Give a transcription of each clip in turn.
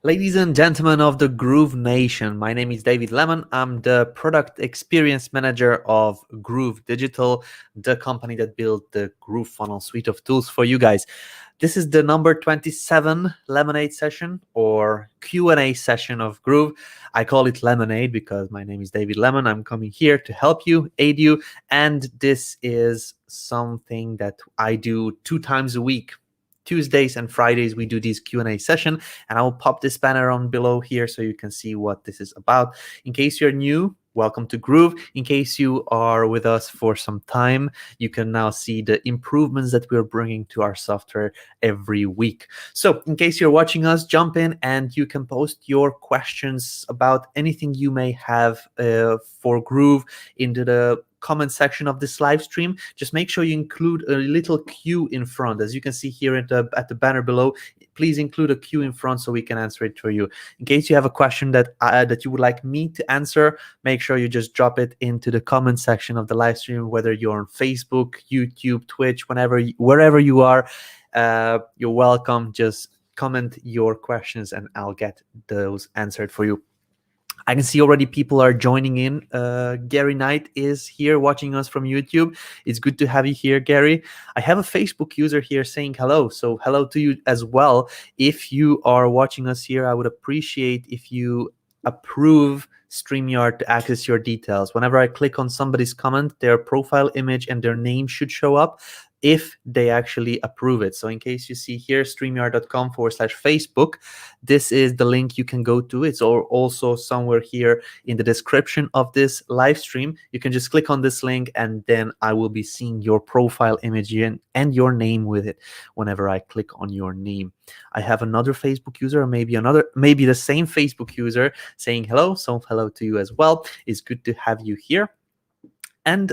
Ladies and gentlemen of the Groove Nation, my name is David Lemon. I'm the product experience manager of Groove Digital, the company that built the Groove Funnel suite of tools for you guys. This is the number 27 LemonAid session or Q&A session of Groove. I call it LemonAid because my name is David Lemon. I'm coming here to help you, aid you, and this is something that I do 2 times a week. Tuesdays and Fridays we do these Q&A session, and I will pop this banner on below here so you can see what this is about. In case you're new, welcome to Groove. In case you are with us for some time, you can now see the improvements that we're bringing to our software every week. So in case you're watching us, jump in and you can post your questions about anything you may have for Groove into the comment section of this live stream. Just make sure you include a little Q in front. As you can see here at the banner below, please include a Q in front so we can answer it for you. In case you have a question that you would like me to answer, make sure you just drop it into the comment section of the live stream, whether you're on Facebook, YouTube, Twitch, wherever you are, you're welcome. Just comment your questions and I'll get those answered for you. I can see already people are joining in. Gary Knight is here watching us from YouTube. It's good to have you here, Gary. I have a Facebook user here saying hello. So hello to you as well. If you are watching us here, I would appreciate if you approve StreamYard to access your details. Whenever I click on somebody's comment, their profile image and their name should show up if they actually approve it. So in case you see here, streamyard.com/Facebook, this is the link you can go to. It's also somewhere here in the description of this live stream. You can just click on this link and then I will be seeing your profile image and your name with it whenever I click on your name. I have another Facebook user, or maybe the same Facebook user saying hello. So hello to you as well. It's good to have you here. And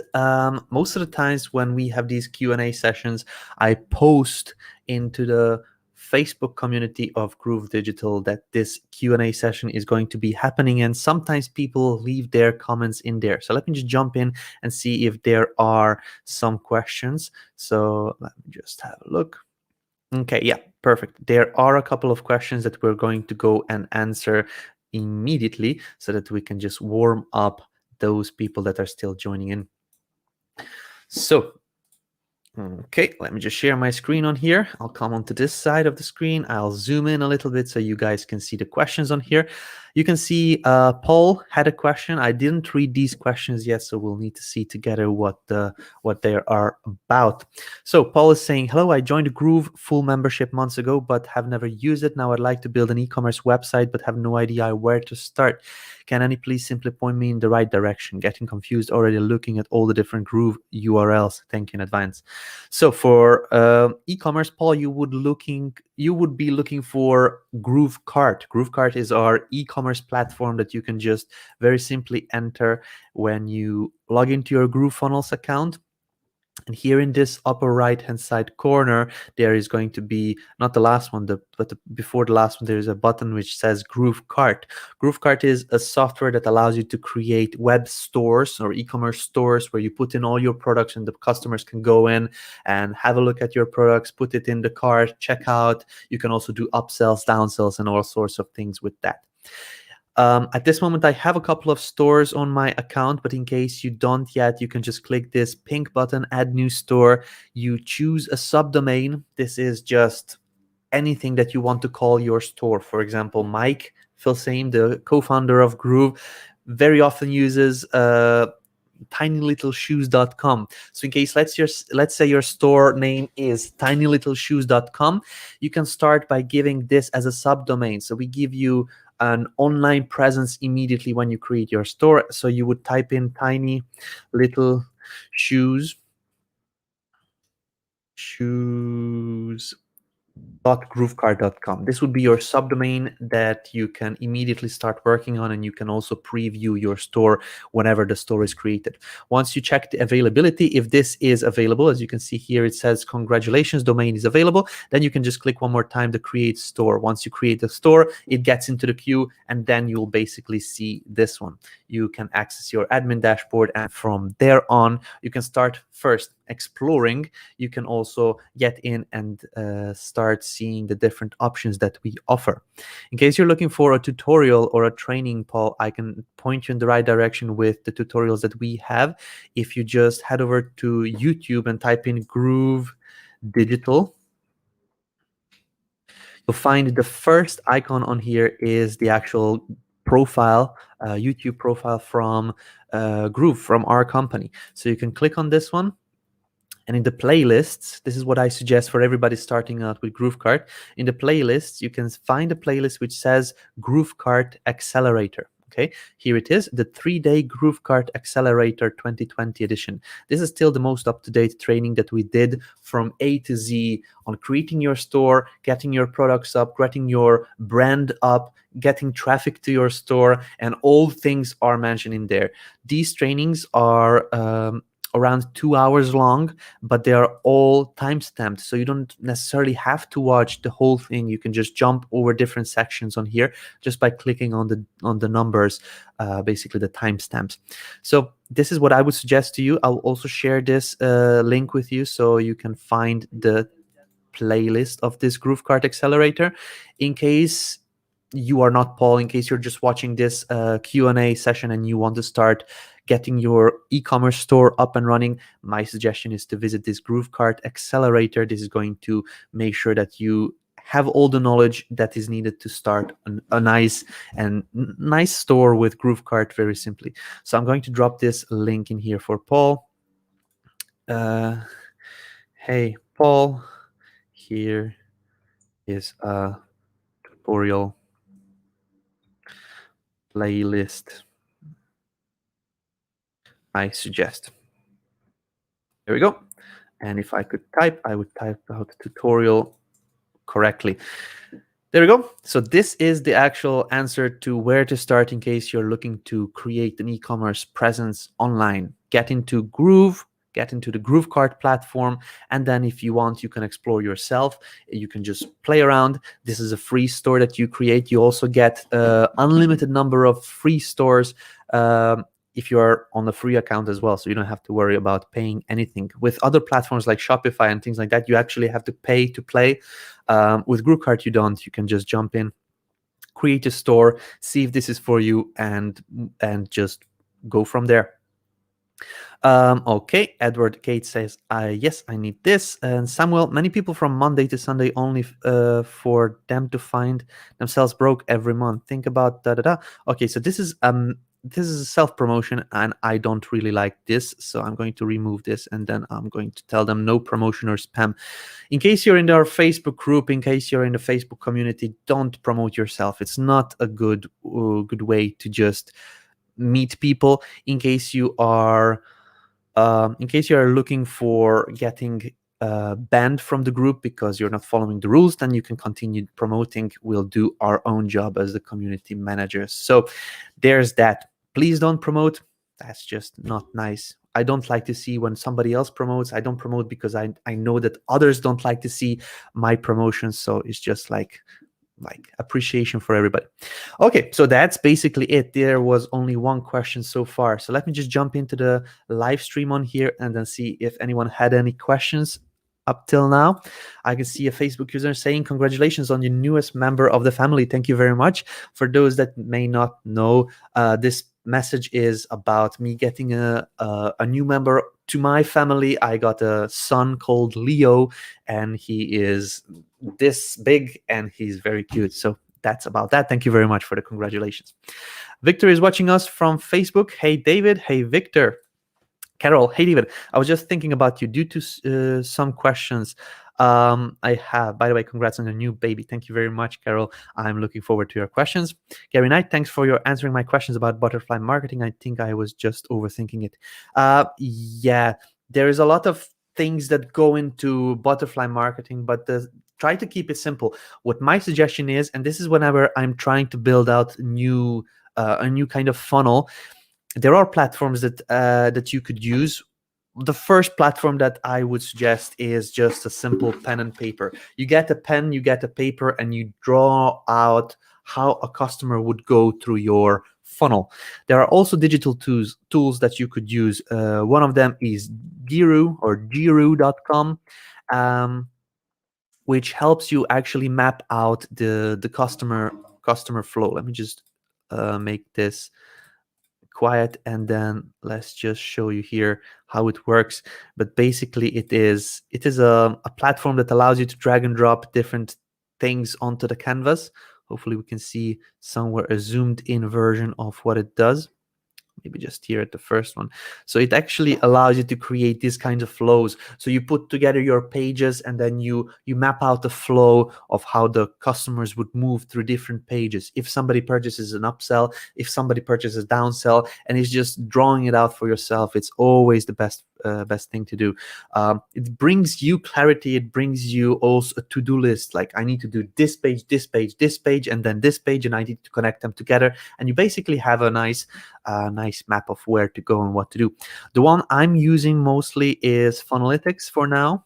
most of the times when we have these Q&A sessions, I post into the Facebook community of Groove Digital that this Q&A session is going to be happening, and sometimes people leave their comments in there. So let me just jump in and see if there are some questions. So let me just have a look. Okay, yeah, perfect. There are a couple of questions that we're going to go and answer immediately so that we can just warm up those people that are still joining in. So, okay, let me just share my screen on here. I'll come onto this side of the screen. I'll zoom in a little bit so you guys can see the questions on here. You can see Paul had a question. I didn't read these questions yet, so we'll need to see together what they are about. So Paul is saying, hello, I joined Groove full membership months ago, but have never used it. Now I'd like to build an e-commerce website, but have no idea where to start. Can any please simply point me in the right direction? Getting confused already looking at all the different Groove URLs. Thank you in advance. So for e-commerce, Paul, you would be looking for GrooveKart. GrooveKart is our e-commerce platform that you can just very simply enter when you log into your GrooveFunnels account. And here in this upper right-hand side corner, there is going to be, not the last one, but before the last one, there is a button which says GrooveKart. GrooveKart is a software that allows you to create web stores or e-commerce stores where you put in all your products and the customers can go in and have a look at your products, put it in the cart, check out. You can also do upsells, downsells, and all sorts of things with that. At this moment, I have a couple of stores on my account, but in case you don't yet, you can just click this pink button, add new store. You choose a subdomain. This is just anything that you want to call your store. For example, Mike Filsame, the co-founder of Groove, very often uses tinylittleshoes.com. So in case let's say your store name is tinylittleshoes.com, you can start by giving this as a subdomain. So we give you an online presence immediately when you create your store. So you would type in tiny little shoes .groovekart.com. This would be your subdomain that you can immediately start working on, and you can also preview your store whenever the store is created. Once you check the availability, if this is available, as you can see here, it says congratulations, domain is available. Then you can just click one more time to create store. Once you create a store, it gets into the queue, and then you'll basically see this one. You can access your admin dashboard, and from there on, you can start first exploring, you can also get in and start seeing the different options that we offer. In case you're looking for a tutorial or a training, Paul, I can point you in the right direction with the tutorials that we have. If you just head over to YouTube and type in Groove Digital, you'll find the first icon on here is the actual profile, YouTube profile from Groove, from our company. So you can click on this one. And in the playlists, this is what I suggest for everybody starting out with GrooveKart. In the playlists, you can find a playlist which says GrooveKart Accelerator. Okay, here it is, the 3-day GrooveKart Accelerator 2020 edition. This is still the most up-to-date training that we did from A to Z on creating your store, getting your products up, getting your brand up, getting traffic to your store, and all things are mentioned in there. These trainings are around 2 hours long, but they are all timestamped, so you don't necessarily have to watch the whole thing. You can just jump over different sections on here just by clicking on the numbers, basically the timestamps. So this is what I would suggest to you. I'll also share this link with you so you can find the playlist of this GrooveKart Accelerator. In case you are not Paul, in case you're just watching this Q&A session and you want to start getting your e-commerce store up and running, my suggestion is to visit this GrooveKart Accelerator. This is going to make sure that you have all the knowledge that is needed to start a nice store with GrooveKart very simply. So I'm going to drop this link in here for Paul. Hey, Paul, here is a tutorial playlist I suggest. There we go. And if I could type, I would type out tutorial correctly. There we go. So this is the actual answer to where to start in case you're looking to create an e-commerce presence online. Get into Groove, get into the GrooveKart platform, and then if you want, you can explore yourself. You can just play around. This is a free store that you create. You also get unlimited number of free stores if you are on a free account as well, so you don't have to worry about paying anything. With other platforms like Shopify and things like that, you actually have to pay to play. With GrooveKart, you don't. You can just jump in, create a store, see if this is for you, and just go from there. Okay, Edward Kate says, yes, I need this. And Samuel, many people from Monday to Sunday only for them to find themselves broke every month. Think about da-da-da. Okay, so this is a self-promotion, and I don't really like this, so I'm going to remove this, and then I'm going to tell them no promotion or spam. In case you're in our Facebook group, in case you're in the Facebook community, don't promote yourself. It's not a good way to just meet people. In case you are looking for getting banned from the group because you're not following the rules, then you can continue promoting. We'll do our own job as the community managers. So there's that. Please don't promote. That's just not nice. I don't like to see when somebody else promotes. I don't promote because I know that others don't like to see my promotions. So it's just like appreciation for everybody. Okay, so that's basically it. There was only one question so far. So let me just jump into the live stream on here and then see if anyone had any questions up till now. I can see a Facebook user saying, congratulations on your newest member of the family. Thank you very much. For those that may not know, this message is about me getting a new member to my family. I got a son called Leo, and he is this big and he's very cute. So that's about that. Thank you very much for the congratulations. Victor is watching us from Facebook. Hey, David. Hey, Victor. Carol, hey, David. I was just thinking about you due to some questions I have. By the way, congrats on your new baby. Thank you very much, Carol. I'm looking forward to your questions. Gary Knight, thanks for your answering my questions about butterfly marketing. I think I was just overthinking it. Yeah, there is a lot of things that go into butterfly marketing, but try to keep it simple. What my suggestion is, and this is whenever I'm trying to build out a new kind of funnel, there are platforms that you could use. The first platform that I would suggest is just a simple pen and paper. You get a pen, you get a paper, and you draw out how a customer would go through your funnel. There are also digital tools that you could use. One of them is Guru.com, which helps you actually map out the customer flow. Let me just make this quiet, and then let's just show you here how it works. But basically it is a platform that allows you to drag and drop different things onto the canvas. Hopefully we can see somewhere a zoomed in version of what it does. Maybe just here at the first one. So it actually allows you to create these kinds of flows. So you put together your pages, and then you map out the flow of how the customers would move through different pages. If somebody purchases an upsell, if somebody purchases downsell, and it's just drawing it out for yourself, it's always the best thing to do. It brings you clarity. It brings you also a to-do list. Like, I need to do this page, this page, this page, and then this page, and I need to connect them together. And you basically have a nice map of where to go and what to do. The one I'm using mostly is Funnelytics for now.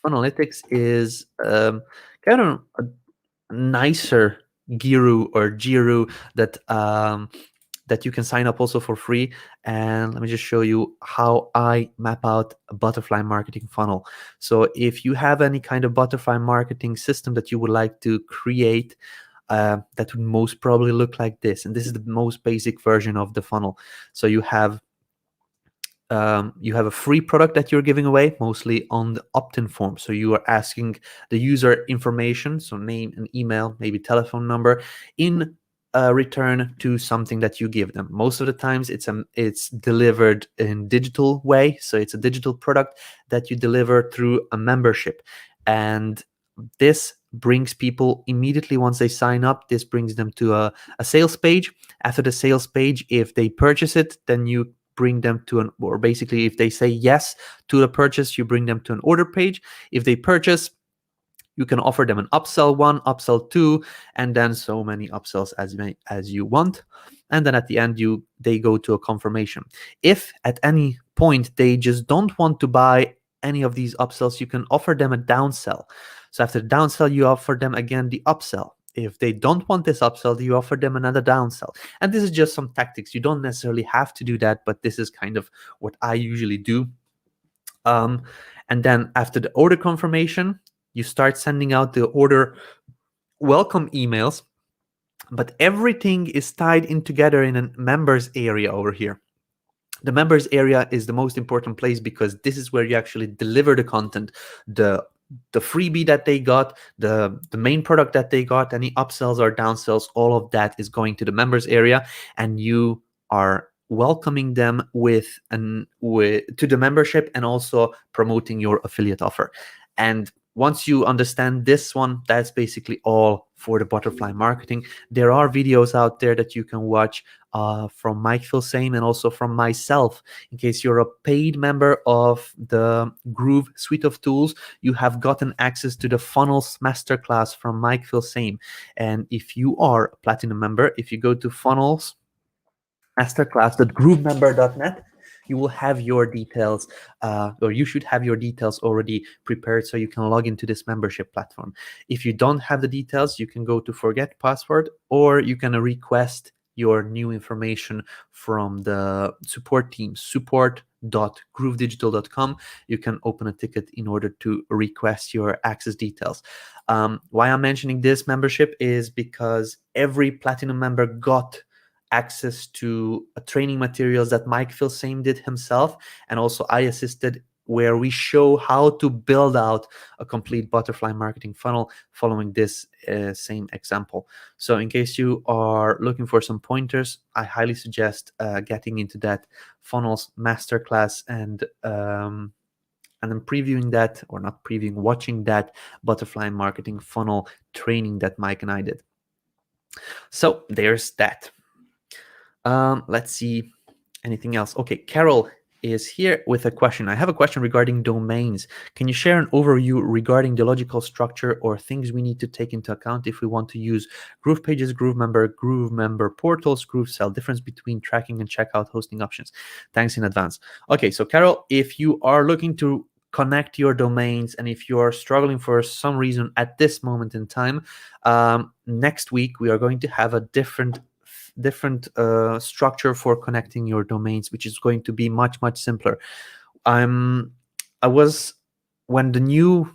Funnelytics is kind of a nicer Guru that you can sign up also for free. And let me just show you how I map out a butterfly marketing funnel. So if you have any kind of butterfly marketing system that you would like to create, that would most probably look like this. And this is the most basic version of the funnel. So you have a free product that you're giving away, mostly on the opt-in form. So you are asking the user information, so name and email, maybe telephone number, in return to something that you give them. Most of the times it's delivered in digital way. So it's a digital product that you deliver through a membership. And this brings people immediately, once they sign up, this brings them to a sales page. After the sales page, if they purchase it, then you bring them to or basically if they say yes to the purchase, you bring them to an order page. If they purchase, you can offer them an upsell 1, upsell 2, and then so many upsells as you want. And then at the end, they go to a confirmation. If at any point they just don't want to buy any of these upsells, you can offer them a downsell. So after the downsell, you offer them again the upsell. If they don't want this upsell, you offer them another downsell. And this is just some tactics. You don't necessarily have to do that, but this is kind of what I usually do. And then after the order confirmation, you start sending out the order welcome emails, but everything is tied in together in a members area over here. The members area is the most important place because this is where you actually deliver the content, the freebie that they got, the main product that they got, any upsells or downsells, all of that is going to the members area, and you are welcoming them to the membership and also promoting your affiliate offer. And once you understand this one, that's basically all for the butterfly marketing. There are videos out there that you can watch from Mike Filsame and also from myself. In case you're a paid member of the Groove suite of tools, you have gotten access to the Funnels Masterclass from Mike Filsame. And if you are a platinum member, if you go to Funnels masterclass.groovemember.net, you will have your details, or you should have your details already prepared so you can log into this membership platform. If you don't have the details, you can go to forget password, or you can request your new information from the support team, support.groovedigital.com. You can open a ticket in order to request your access details. Why I'm mentioning this membership is because every platinum member got access to training materials that Mike Filsame did himself, and also I assisted, where we show how to build out a complete butterfly marketing funnel following this same example. So in case you are looking for some pointers, I highly suggest getting into that Funnels Masterclass and then previewing that, or not previewing, watching that butterfly marketing funnel training that Mike and I did. So there's that. Let's see, anything else? Okay, Carol is here with a question. I have a question regarding domains. Can you share an overview regarding the logical structure or things we need to take into account if we want to use GroovePages, GrooveMember portals, GrooveSell, difference between tracking and checkout hosting options? Thanks in advance. Okay, so Carol, if you are looking to connect your domains, and if you are struggling for some reason at this moment in time, next week we are going to have a different different structure for connecting your domains, which is going to be much simpler. I was when the new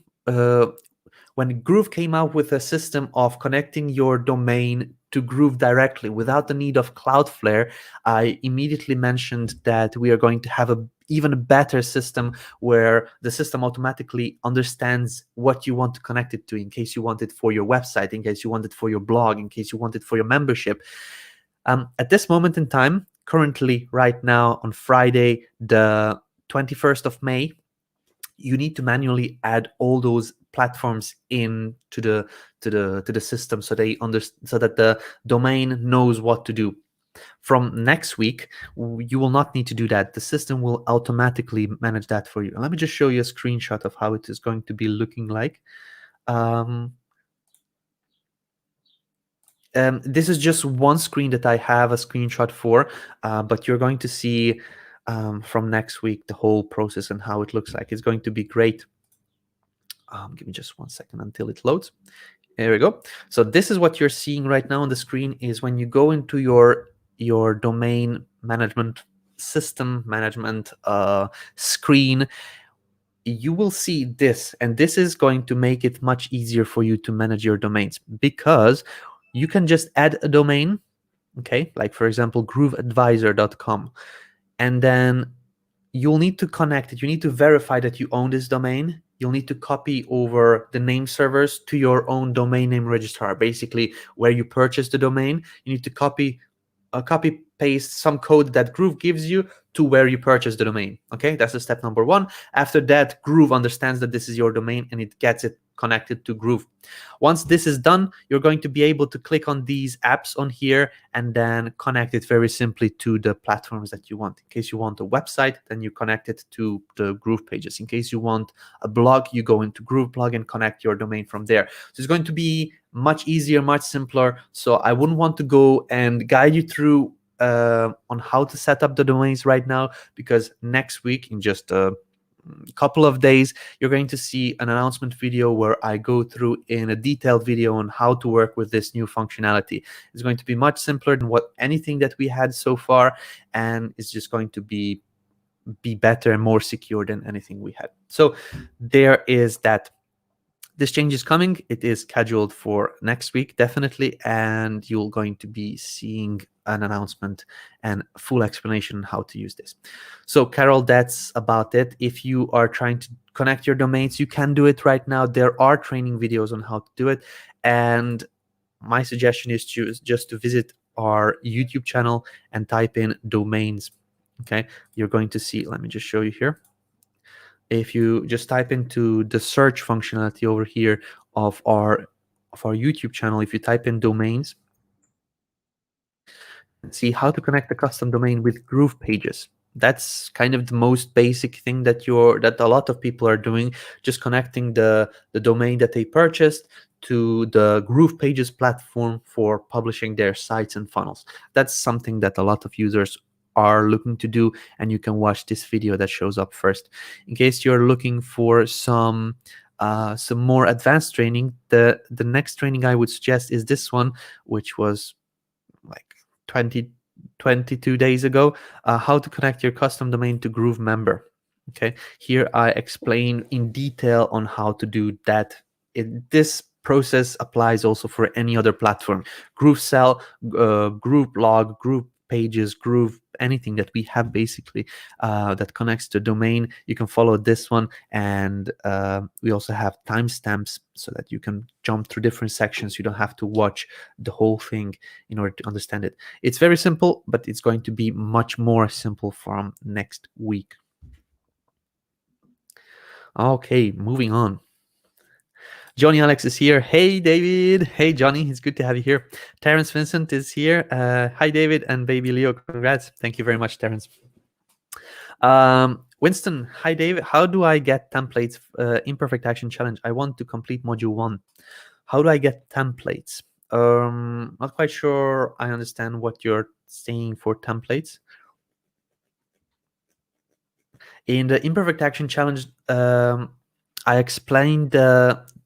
when Groove came out with a system of connecting your domain to Groove directly without the need of Cloudflare, I immediately mentioned that we are going to have even a better system where the system automatically understands what you want to connect it to, in case you want it for your website, in case you want it for your blog, in case you want it for your membership. At this moment in time, currently right now on Friday, the 21st of May, you need to manually add all those platforms in to the system so that the domain knows what to do. From next week, you will not need to do that. The system will automatically manage that for you. Let me just show you a screenshot of how it is going to be looking like. This is just one screen that I have a screenshot for, but you're going to see from next week the whole process and how it looks like. It's going to be great. Give me just 1 second until it loads. There we go. So this is what you're seeing right now on the screen, is when you go into your domain management system management screen, you will see this, and this is going to make it much easier for you to manage your domains, because you can just add a domain, okay, like for example grooveadvisor.com, and then you'll need to connect it. You need to verify that you own this domain. You'll need to copy over the name servers to your own domain name registrar, basically where you purchase the domain. You need to copy paste some code that Groove gives you to where you purchase the domain. Okay, that's the step number one. After that, Groove understands that this is your domain and it gets it connected to Groove. Once this is done, you're going to be able to click on these apps on here and then connect it very simply to the platforms that you want. In case you want a website, then you connect it to the GroovePages. In case you want a blog, you go into GrooveBlog and connect your domain from there. So it's going to be much easier, much simpler. So I wouldn't want to go and guide you through on how to set up the domains right now, because next week, in just a couple of days, you're going to see an announcement video where I go through in a detailed video on how to work with this new functionality. It's going to be much simpler than anything that we had so far, and it's just going to be better and more secure than anything we had. So there is that. This change is coming. It is scheduled for next week, definitely, and you're going to be seeing an announcement and full explanation on how to use this. So, Carol, that's about it. If you are trying to connect your domains, you can do it right now. There are training videos on how to do it, and my suggestion is just to visit our YouTube channel and type in domains. Okay, you're going to see. Let me just show you here. If you just type into the search functionality over here of our YouTube channel, if you type in domains, and see how to connect a custom domain with GroovePages. That's kind of the most basic thing that a lot of people are doing, just connecting the domain that they purchased to the GroovePages platform for publishing their sites and funnels. That's something that a lot of users are looking to do, and you can watch this video that shows up first. In case you're looking for some more advanced training, the next training I would suggest is this one, which was like 22 days ago, how to connect your custom domain to GrooveMember. Okay, here I explain in detail on how to do that. This process applies also for any other platform: GrooveSell, GrooveBlog, GroovePages, Groove, anything that we have basically that connects to domain. You can follow this one, and we also have timestamps so that you can jump through different sections. You don't have to watch the whole thing in order to understand it. It's very simple, but it's going to be much more simple from next week. Okay, moving on. Johnny Alex is here. Hey, David. Hey, Johnny. It's good to have you here. Terrence Vincent is here. Hi, David and baby Leo. Congrats. Thank you very much, Terrence. Winston. Hi, David. How do I get templates? Imperfect Action Challenge. I want to complete module 1. How do I get templates? Not quite sure I understand what you're saying for templates. In the Imperfect Action Challenge, I explained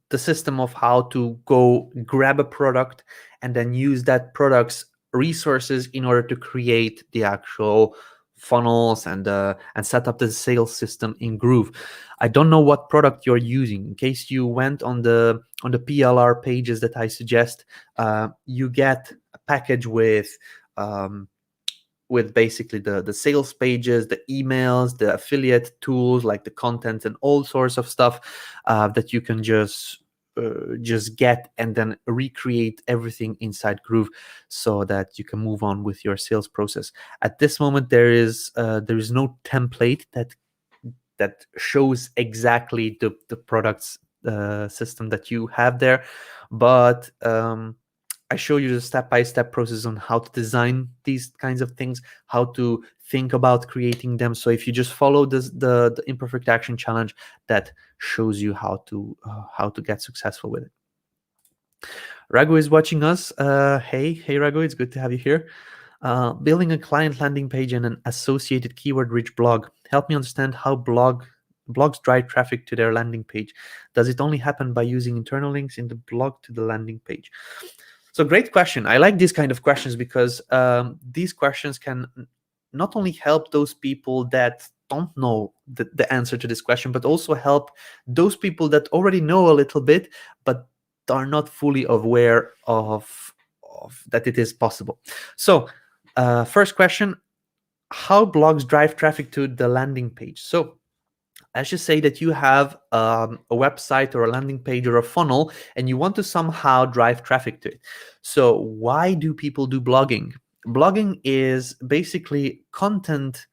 the system of how to go grab a product and then use that product's resources in order to create the actual funnels and set up the sales system in Groove. I don't know what product you're using. In case you went on the PLR pages that I suggest, you get a package with basically the sales pages, the emails, the affiliate tools like the content and all sorts of stuff that you can just get and then recreate everything inside Groove so that you can move on with your sales process. At this moment, there is no template that shows exactly the product's system that you have there, but I show you the step-by-step process on how to design these kinds of things, how to think about creating them. So if you just follow the Imperfect Action Challenge, that shows you how to get successful with it. Raghu is watching us. Hey Raghu, it's good to have you here. Building a client landing page and an associated keyword-rich blog. Help me understand how blogs drive traffic to their landing page. Does it only happen by using internal links in the blog to the landing page? So great question. I like these kind of questions because these questions can not only help those people that don't know the answer to this question, but also help those people that already know a little bit, but are not fully aware of that it is possible. So first question, how blogs drive traffic to the landing page? So let's just say that you have a website or a landing page or a funnel and you want to somehow drive traffic to it. So why do people do blogging? Blogging is basically content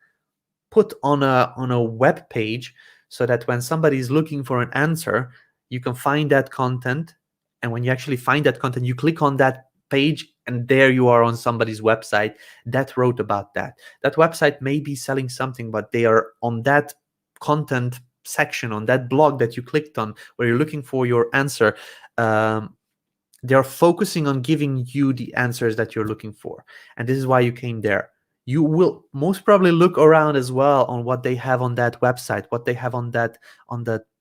put on a web page so that when somebody is looking for an answer, you can find that content. And when you actually find that content, you click on that page and there you are on somebody's website that wrote about that. That website may be selling something, but they are on that content section, on that blog that you clicked on where you're looking for your answer. They're focusing on giving you the answers that you're looking for, and this is why you came there. You will most probably look around as well on what they have on that website, what they have on that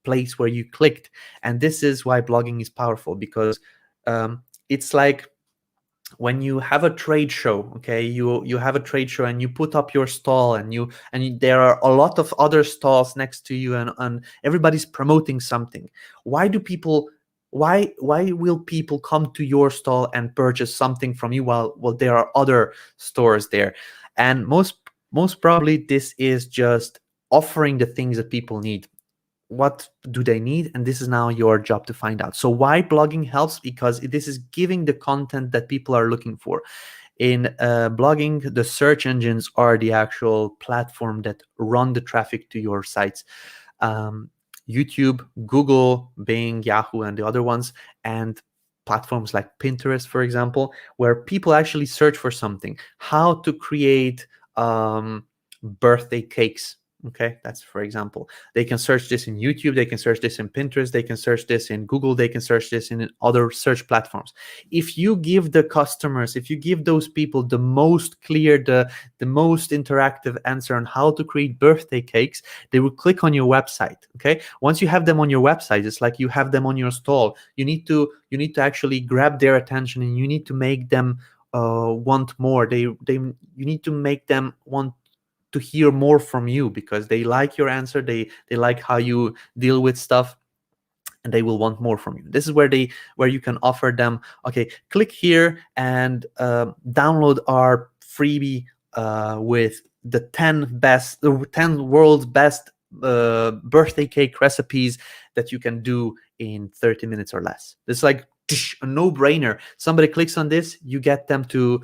place where you clicked. And this is why blogging is powerful, because it's like when you have a trade show, okay, you have a trade show and you put up your stall and there are a lot of other stalls next to you and everybody's promoting something. Why will people come to your stall and purchase something from you while there are other stores there? And most probably this is just offering the things that people need. What do they need? And this is now your job to find out. So why blogging helps? Because this is giving the content that people are looking for. In blogging, the search engines are the actual platform that run the traffic to your sites. YouTube, Google, Bing, Yahoo, and the other ones, and platforms like Pinterest, for example, where people actually search for something. How to create birthday cakes. Okay, that's for example. They can search this in YouTube, they can search this in Pinterest, they can search this in Google, they can search this in other search platforms. If you give the customers, if you give those people the most clear, the most interactive answer on how to create birthday cakes, they will click on your website. Okay, once you have them on your website, it's like you have them on your stall. You need to actually grab their attention, and you need to make them want more. You need to make them want to hear more from you, because they like your answer, they like how you deal with stuff, and they will want more from you. This is where you can offer them, okay, click here and download our freebie with the 10 world's best birthday cake recipes that you can do in 30 minutes or less. It's like a no-brainer. Somebody clicks on this, you get them to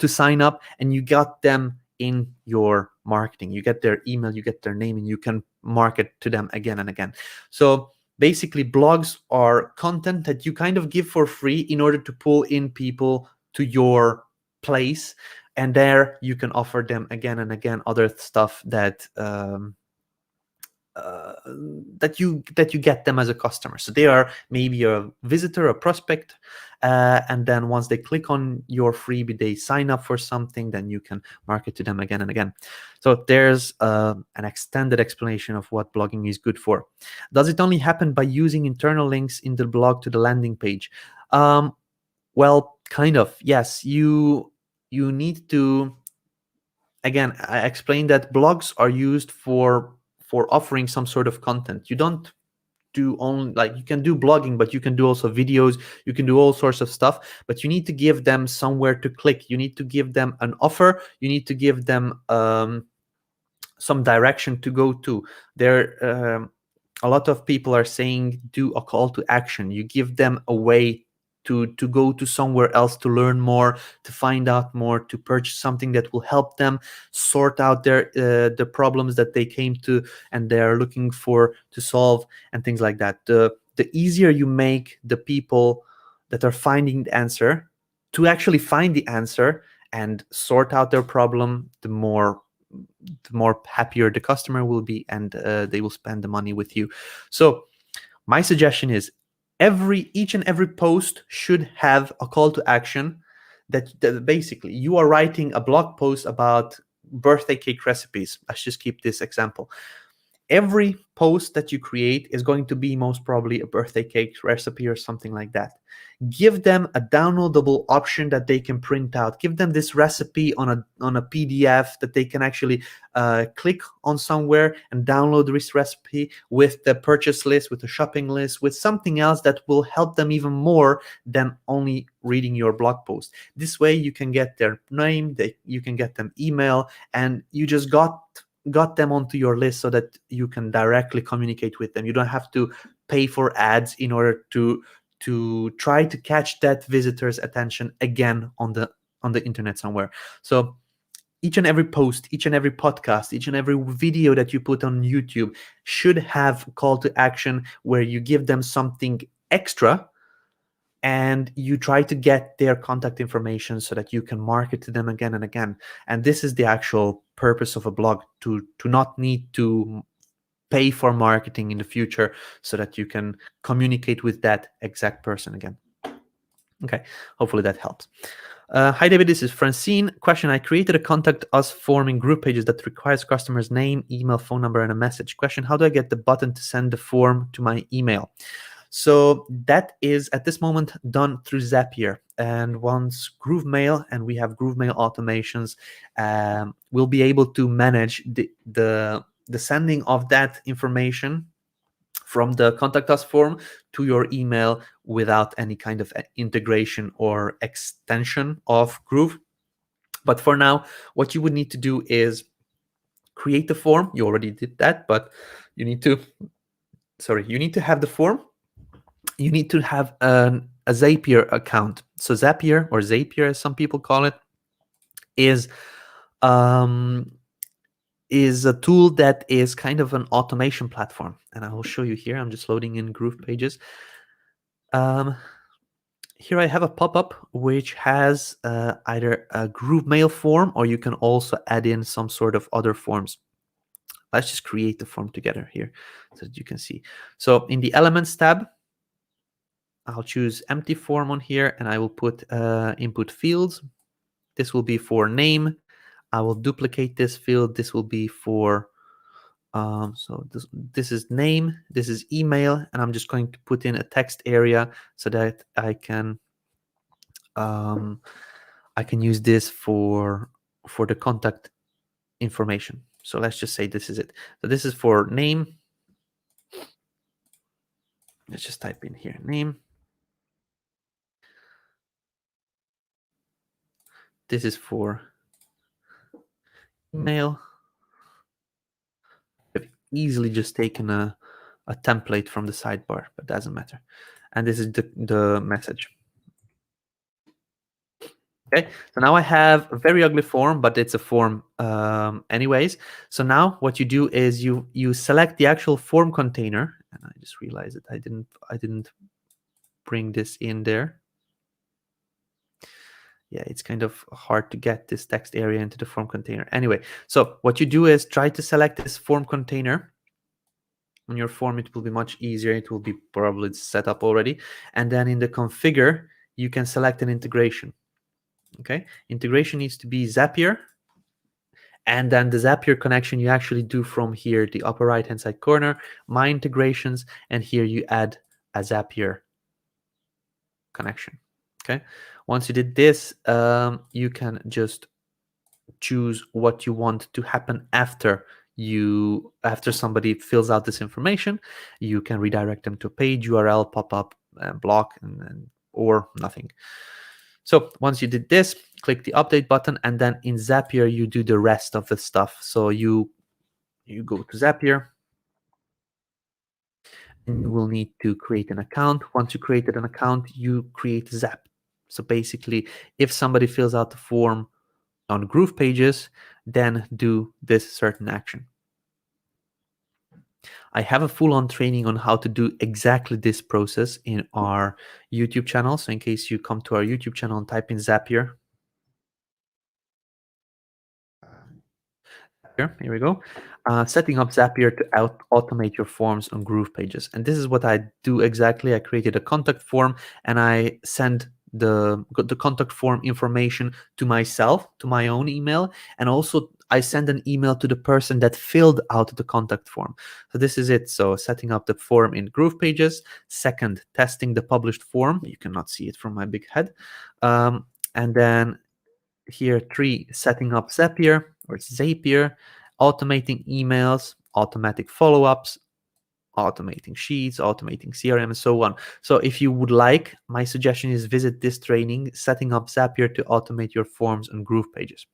sign up, and you got them in your marketing. You get their email, you get their name, and you can market to them again and again. So basically, blogs are content that you kind of give for free in order to pull in people to your place, and there you can offer them again and again other stuff that that you get them as a customer. So they are maybe a visitor, a prospect, and then once they click on your freebie, they sign up for something, then you can market to them again and again. So there's an extended explanation of what blogging is good for. Does it only happen by using internal links in the blog to the landing page? Well, Kind of, yes. You need to, again, I explained that blogs are used for offering some sort of content. You don't do only, like, you can do blogging, but you can do also videos, you can do all sorts of stuff, but you need to give them somewhere to click. You need to give them an offer. You need to give them some direction to go to. A lot of people are saying do a call to action. You give them a way to go to somewhere else to learn more, to find out more, to purchase something that will help them sort out their the problems that they came to and they are looking for to solve, and things like that. The easier you make the people that are finding the answer to actually find the answer and sort out their problem, the more happier the customer will be, and they will spend the money with you. So my suggestion is each and every post should have a call to action that basically you are writing a blog post about birthday cake recipes. Let's just keep this example. Every post that you create is going to be most probably a birthday cake recipe or something like that. Give them a downloadable option that they can print out. Give them this recipe on a PDF that they can actually click on somewhere and download this recipe with the purchase list, with the shopping list, with something else that will help them even more than only reading your blog post. This way you can get their name, you can get them email, and you just got them onto your list so that you can directly communicate with them. You don't have to pay for ads in order to try to catch that visitor's attention again on the internet somewhere. So each and every post, each and every podcast, each and every video that you put on YouTube should have call to action where you give them something extra and you try to get their contact information so that you can market to them again and again. And this is the actual purpose of a blog, to not need to pay for marketing in the future, so that you can communicate with that exact person again. Okay, hopefully that helps. Hi David, this is Francine. Question: I created a contact us form in GroovePages that requires customer's name, email, phone number, and a message. Question: how do I get the button to send the form to my email? So that is at this moment done through Zapier. And once GrooveMail, and we have GrooveMail automations, we'll be able to manage the sending of that information from the contact us form to your email without any kind of integration or extension of Groove. But for now, what you would need to do is create the form. You already did that, but you need to have the form. You need to have a Zapier account. So Zapier, or Zapier as some people call it, is a tool that is kind of an automation platform. And I will show you here. I'm just loading in GroovePages. Here I have a pop-up which has either a GrooveMail form, or you can also add in some sort of other forms. Let's just create the form together here so that you can see. So in the Elements tab, I'll choose empty form on here, and I will put input fields. This will be for name. I will duplicate this field. This will be for so this is name, this is email, and I'm just going to put in a text area so that I can use this for the contact information. So let's just say this is it. So this is for name. Let's just type in here name. This is for email. I've easily just taken a template from the sidebar, but doesn't matter. And this is the message. Okay, so now I have a very ugly form, but it's a form anyways. So now what you do is you select the actual form container, and I just realized that I didn't bring this in there. Yeah, it's kind of hard to get this text area into the form container. Anyway, so what you do is try to select this form container. On your form, it will be much easier. It will be probably set up already. And then in the configure, you can select an integration. Okay, integration needs to be Zapier. And then the Zapier connection you actually do from here, the upper right-hand side corner, My Integrations, and here you add a Zapier connection. Okay, once you did this, you can just choose what you want to happen after somebody fills out this information. You can redirect them to a page, URL, pop-up, block, and or nothing. So once you did this, click the update button, and then in Zapier you do the rest of the stuff. So you go to Zapier, and you will need to create an account. Once you created an account, you create Zap. So basically, if somebody fills out the form on GroovePages, then do this certain action. I have a full-on training on how to do exactly this process in our YouTube channel. So in case you come to our YouTube channel and type in Zapier, here we go. Setting up Zapier to automate your forms on GroovePages. And this is what I do exactly. I created a contact form and I send the contact form information to myself, to my own email, and also I send an email to the person that filled out the contact form. So this is it. So setting up the form in GroovePages. Second, testing the published form. You cannot see it from my big head. And then here 3, setting up Zapier or Zapier, automating emails, automatic follow-ups, automating sheets, automating CRM, and so on. So if you would like, my suggestion is visit this training, setting up Zapier to automate your forms on GroovePages.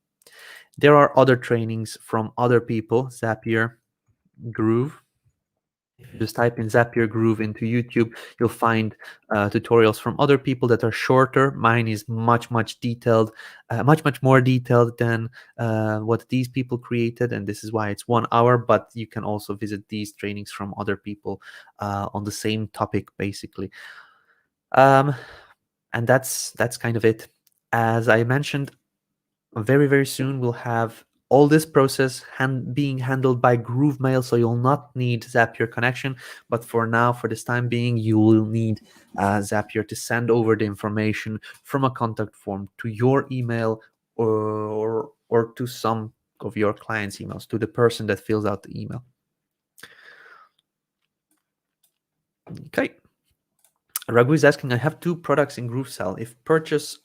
There are other trainings from other people, Zapier, Groove. If you just type in Zapier Groove into YouTube, you'll find tutorials from other people that are shorter. Mine is much detailed, much more detailed than what these people created, and this is why it's 1 hour. But you can also visit these trainings from other people on the same topic, basically. And that's kind of it. As I mentioned, very soon we'll have all this process being handled by GrooveMail, so you'll not need Zapier connection. But for now, for this time being, you will need Zapier to send over the information from a contact form to your email or to some of your clients' emails, to the person that fills out the email. Okay. Raghu is asking, I have 2 products in GrooveSell. If purchase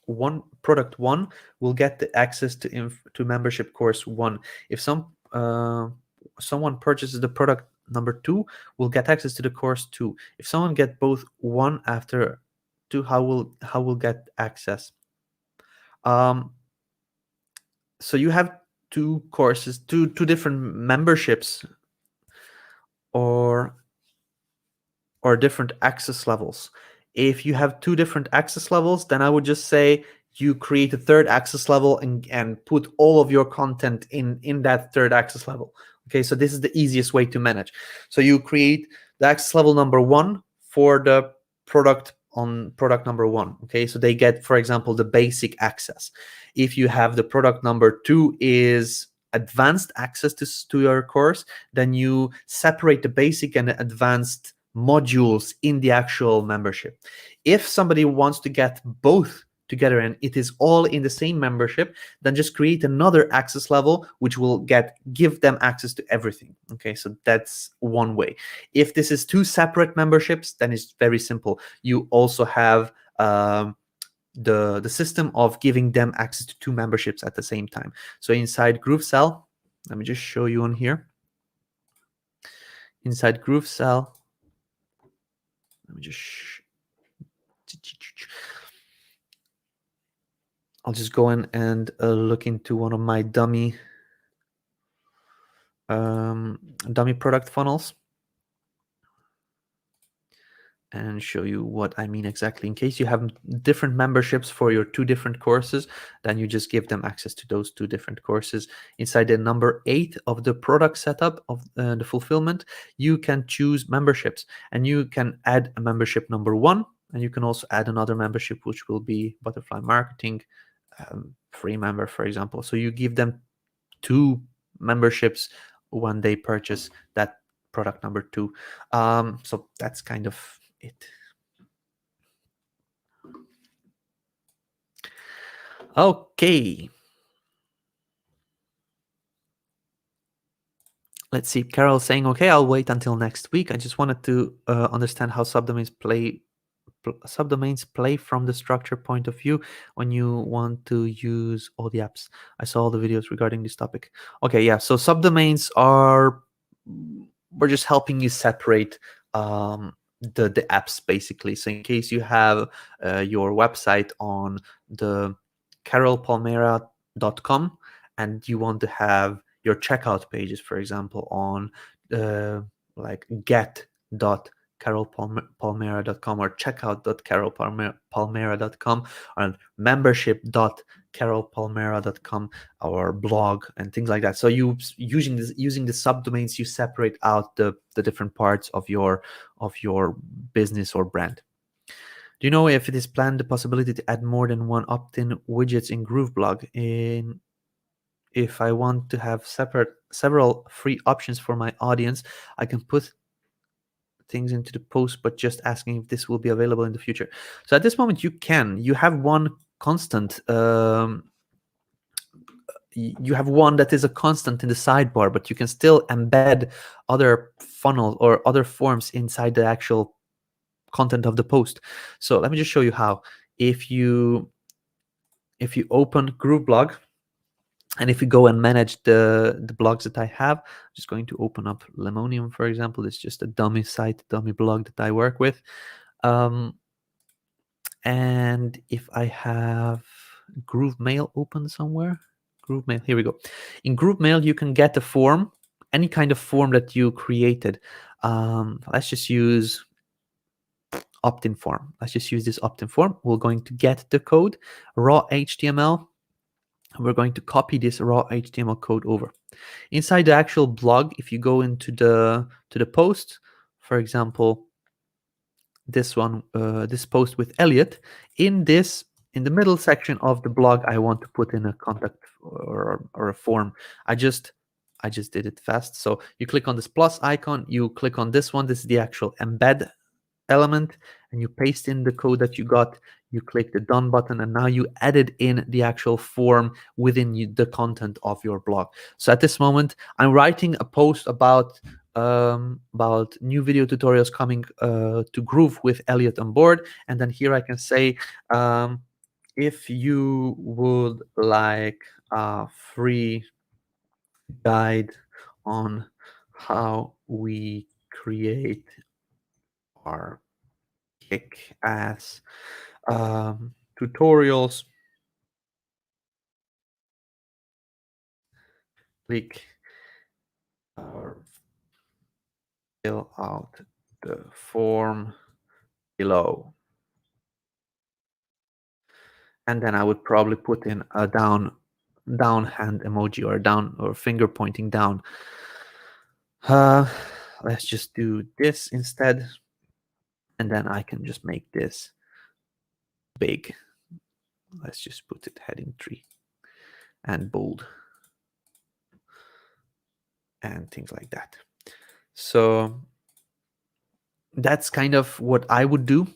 product 1, will get the access to membership course 1. If someone purchases the product number 2, will get access to the course 2. If someone get both 1 after 2, how will get access? So you have 2 courses, two different memberships, or different access levels. If you have 2 different access levels, then I would just say you create a 3rd access level and put all of your content in that 3rd access level. Okay, so this is the easiest way to manage. So you create the access level number 1 for the product on product number 1. Okay, so they get, for example, the basic access. If you have the product number 2 is advanced access to your course, then you separate the basic and the advanced modules in the actual membership. If somebody wants to get both together and it is all in the same membership, then just create another access level which will give them access to everything. Okay, so that's one way. If this is 2 separate memberships, then it's very simple. You also have the system of giving them access to 2 memberships at the same time. So inside GrooveSell, let me just show you on here. Inside GrooveSell, let me just I'll just go in and look into one of my dummy product funnels and show you what I mean exactly. In case you have different memberships for your 2 different courses, then you just give them access to those 2 different courses. Inside the number 8 of the product setup of the fulfillment, you can choose memberships, and you can add a membership number 1, and you can also add another membership, which will be butterfly marketing, free member, for example. So you give them 2 memberships when they purchase that product number 2. So that's kind of it. Okay. Let's see. Carol saying, okay, I'll wait until next week. I just wanted to understand how subdomains play subdomains play from the structure point of view when you want to use all the apps? I saw all the videos regarding this topic. Okay, yeah, so subdomains are, we're just helping you separate the apps basically. So in case you have your website on the carolpalmera.com and you want to have your checkout pages, for example, on like get.carolpalmera.com or checkout.carolpalmera.com or membership.carolpalmera.com or blog and things like that. So you using the subdomains, you separate out the different parts of your business or brand. Do you know if it is planned the possibility to add more than one opt-in widgets in GrooveBlog? If I want to have several free options for my audience, I can put things into the post, but just asking if this will be available in the future. So at this moment, you have one constant. You have one that is a constant in the sidebar, but you can still embed other funnel or other forms inside the actual content of the post. So let me just show you how. If you open GrooveBlog, and if you go and manage the blogs that I have, I'm just going to open up Lemonium, for example. It's just a dummy site, dummy blog that I work with. And if I have GrooveMail open somewhere, GrooveMail, here we go. In GrooveMail, you can get a form, any kind of form that you created. Let's just use opt-in form. Let's just use this opt-in form. We're going to get the code, raw HTML. We're going to copy this raw HTML code over. Inside the actual blog, if you go into the post, for example, this one, this post with Elliot, in the middle section of the blog, I want to put in a contact or a form. I just did it fast. So you click on this plus icon, you click on this one. This is the actual embed element, and you paste in the code that you got. You click the done button, and now you added in the actual form within the content of your blog. So at this moment, I'm writing a post about new video tutorials coming to Groove with Elliot on board, and then here I can say, if you would like a free guide on how we create our kick-ass tutorials, click or fill out the form below. And then I would probably put in a down hand emoji or down or finger pointing down. Let's just do this instead. And then I can just make this big. Let's just put it heading 3 and bold and things like that. So that's kind of what I would do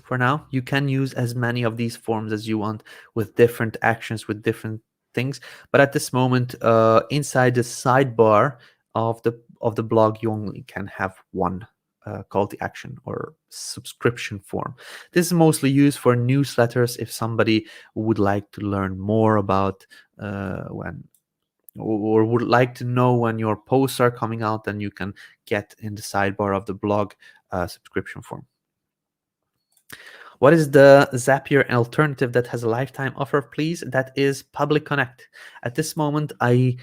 for now. You can use as many of these forms as you want with different actions, with different things. But at this moment, inside the sidebar of the blog, you only can have one call to action or subscription form. This is mostly used for newsletters if somebody would like to learn more about when or would like to know when your posts are coming out, then you can get in the sidebar of the blog subscription form. What is the Zapier alternative that has a lifetime offer, please? That is Public Connect. At this moment, the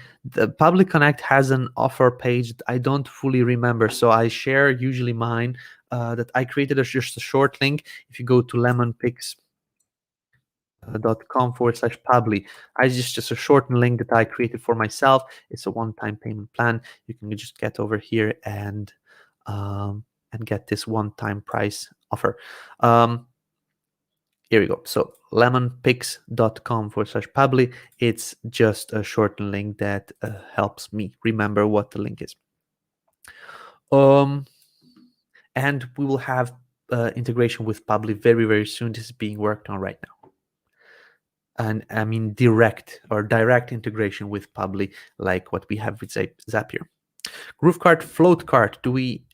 Public Connect has an offer page that I don't fully remember, so I share usually mine that I created just a short link. If you go to lemonpix.com/publi, I just a shortened link that I created for myself. It's a one-time payment plan. You can just get over here and get this one-time price offer. Here we go. So lemonpix.com/publi. It's just a shortened link that helps me remember what the link is. And we will have integration with Publi very, very soon. This is being worked on right now. And I mean direct integration with Publi, like what we have with Zapier. GrooveKart, FloatKart. Do we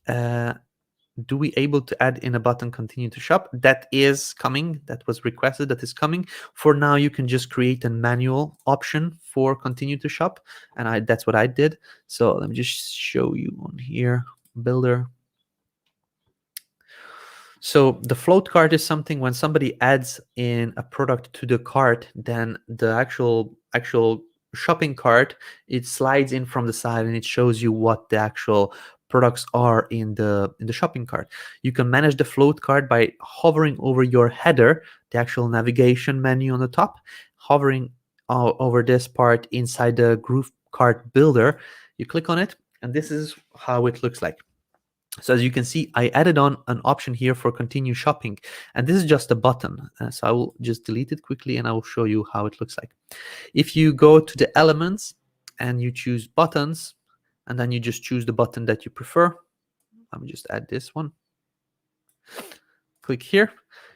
do we able to add in a button continue to shop? That is coming. That was requested. That is coming. For now, you can just create a manual option for continue to shop, and that's what I did. So let me just show you on here, builder. So the float cart is something when somebody adds in a product to the cart, then the actual shopping cart, it slides in from the side and it shows you what the actual products are in the shopping cart. You can manage the float cart by hovering over your header, the actual navigation menu on the top, hovering over this part inside the GrooveKart builder. You click on it, and this is how it looks like. So as you can see, I added on an option here for continue shopping, and this is just a button. So I will just delete it quickly and I will show you how it looks like. If you go to the elements and you choose buttons, and then you just choose the button that you prefer. Let me just add this one. Click here.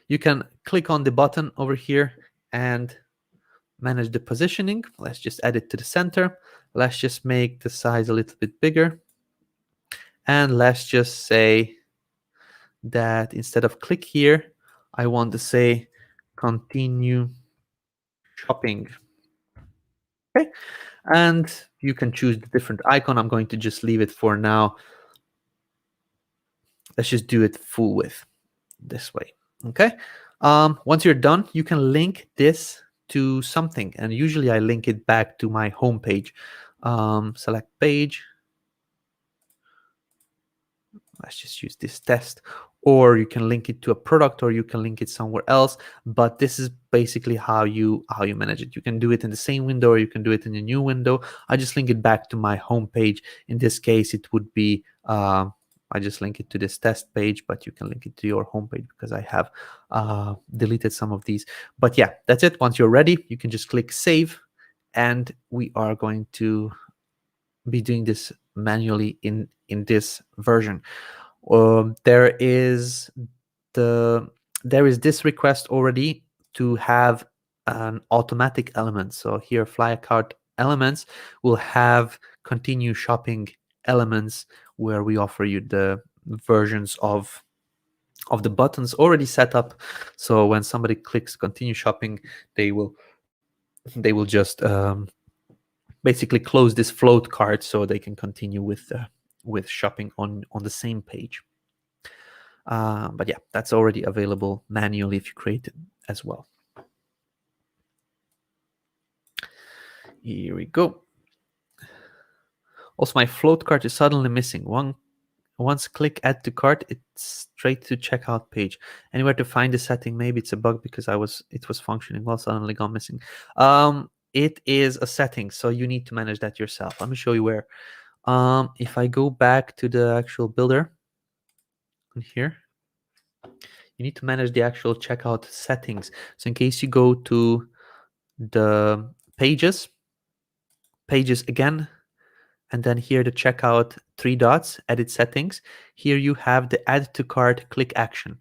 You can click on the button over here and manage the positioning. Let's just add it to the center. Let's just make the size a little bit bigger. And let's just say that instead of click here, I want to say continue shopping. Okay, and you can choose the different icon. I'm going to just leave it for now. Let's just do it full width this way. Okay, once you're done, you can link this to something, and usually I link it back to my home page. Select page. Let's just use this test, or you can link it to a product, or you can link it somewhere else. But this is basically how you manage it. You can do it in the same window, or you can do it in a new window. I just link it back to my home page. In this case, it would be I just link it to this test page, but you can link it to your home page because I have deleted some of these. But yeah, that's it. Once you're ready, you can just click save, and we are going to be doing this manually in this version. There is this request already to have an automatic element. So here, flyer-cart elements will have continue shopping elements, where we offer you the versions of the buttons already set up. So when somebody clicks continue shopping, they will just basically close this float cart so they can continue with shopping on the same page. But yeah, that's already available manually if you create it as well. Here we go. Also, my float cart is suddenly missing. Once click add to cart, it's straight to checkout page. Anywhere to find the setting? Maybe it's a bug because it was functioning well, suddenly gone missing. It is a setting, so you need to manage that yourself. Let me show you where. If I go back to the actual builder here, you need to manage the actual checkout settings. So in case you go to the pages again, and then here the checkout 3 dots, edit settings. Here you have the add to cart click action.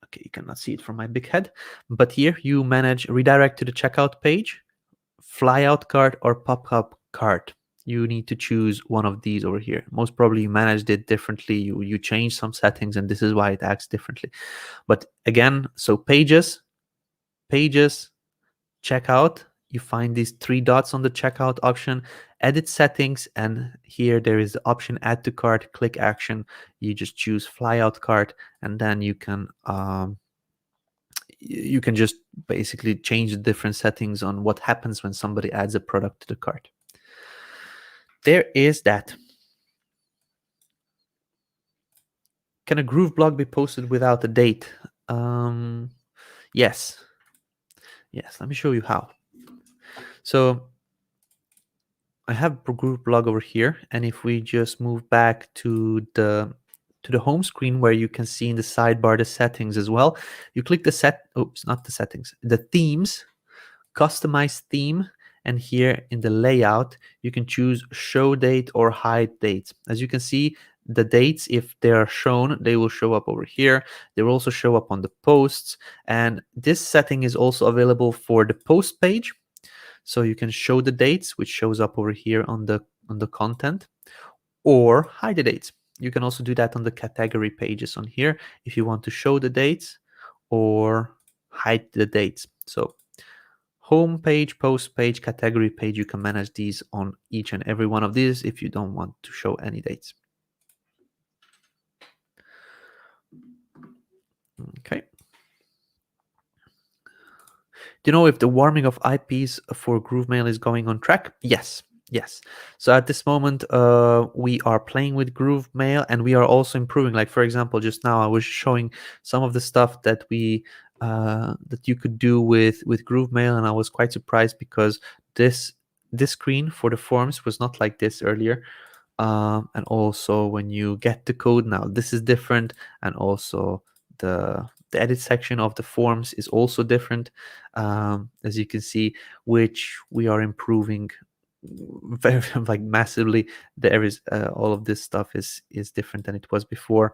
Okay, you cannot see it from my big head, but here you manage redirect to the checkout page, fly out cart, or pop up cart. You need to choose one of these over here. Most probably you managed it differently. You change some settings, and this is why it acts differently. But again, so pages, checkout, you find these 3 dots on the checkout option, edit settings, and here there is the option add to cart click action. You just choose fly out cart, and then you can just basically change the different settings on what happens when somebody adds a product to the cart. There is that. Can a GrooveBlog be posted without a date? Yes. Let me show you how. So I have GrooveBlog over here, and if we just move back to the home screen, where you can see in the sidebar the settings as well, you click the themes, customize theme, and here in the layout you can choose show date or hide date. As you can see, the dates, if they are shown, they will show up over here. They will also show up on the posts, and this setting is also available for the post page. So you can show the dates, which shows up over here on the content, or hide the dates. You can also do that on the category pages on here if you want to show the dates or hide the dates. So home page, post page, category page, you can manage these on each and every one of these if you don't want to show any dates. Okay. Do you know if the warming of IPs for GrooveMail is going on track? Yes. Yes. So at this moment, we are playing with GrooveMail, and we are also improving. Like, for example, just now I was showing some of the stuff that that you could do with GrooveMail, and I was quite surprised because this screen for the forms was not like this earlier. And also when you get the code now, this is different, and also the edit section of the forms is also different, as you can see, which we are improving very like massively. There is all of this stuff is different than it was before.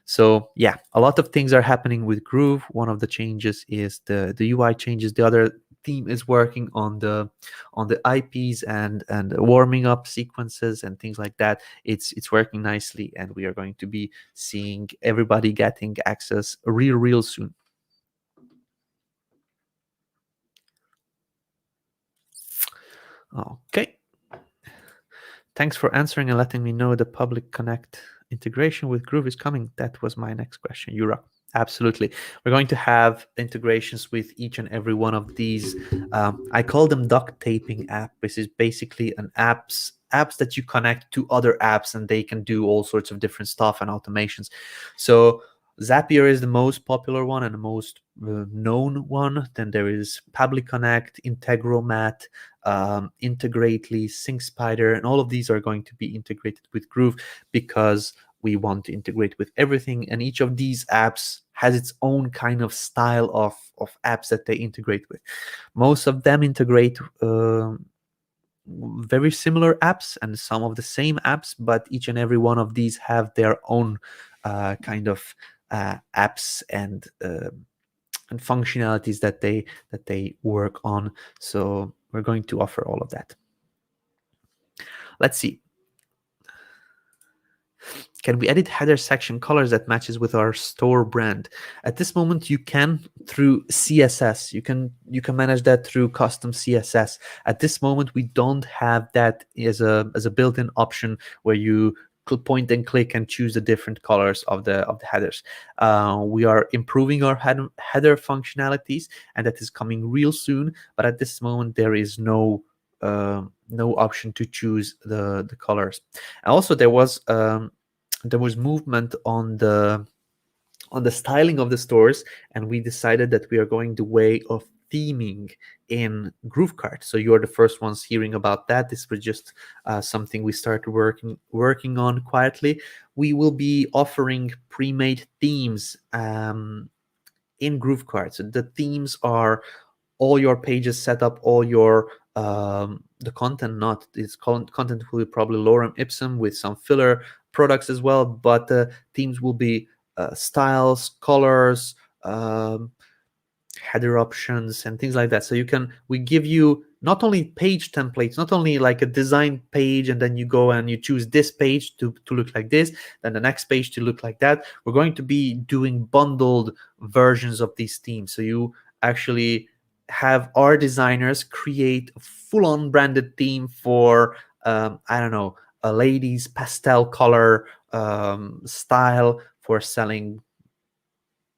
So yeah, a lot of things are happening with Groove. One of the changes is the UI changes. The other team is working on the IPs and warming up sequences and things like that. It's working nicely, and we are going to be seeing everybody getting access real soon. Okay. Thanks for answering and letting me know the public connect integration with Groove is coming. That was my next question. You rock. Absolutely. We're going to have integrations with each and every one of these. I call them duct taping app, which is basically an apps that you connect to other apps, and they can do all sorts of different stuff and automations. So Zapier is the most popular one and the most known one. Then there is Public Connect, Integromat, Integrately, SyncSpider, and all of these are going to be integrated with Groove because we want to integrate with everything. And each of these apps has its own kind of style of apps that they integrate with. Most of them integrate very similar apps and some of the same apps, but each and every one of these have their own kind of apps and functionalities that they work on. So we're going to offer all of that. Let's see. Can we edit header section colors that matches with our store brand? At this moment, you can through CSS. You can manage that through custom CSS. At this moment, we don't have that as a built-in option where you point and click and choose the different colors of the headers. We are improving our header functionalities, and that is coming real soon. But at this moment, there is no option to choose the colors. Also, there was movement on the styling of the stores, and we decided that we are going the way of theming in GrooveKart. So you are the first ones hearing about that. This was just something we started working on quietly. We will be offering pre-made themes in GrooveKart. So the themes are all your pages set up, all your the content, not its content will be probably lorem ipsum with some filler products as well, but themes will be styles, colors, header options, and things like that. So we give you not only page templates, not only like a design page, and then you go and you choose this page to look like this, then the next page to look like that. We're going to be doing bundled versions of these themes. So you actually have our designers create a full-on branded theme for I don't know, a lady's pastel color style for selling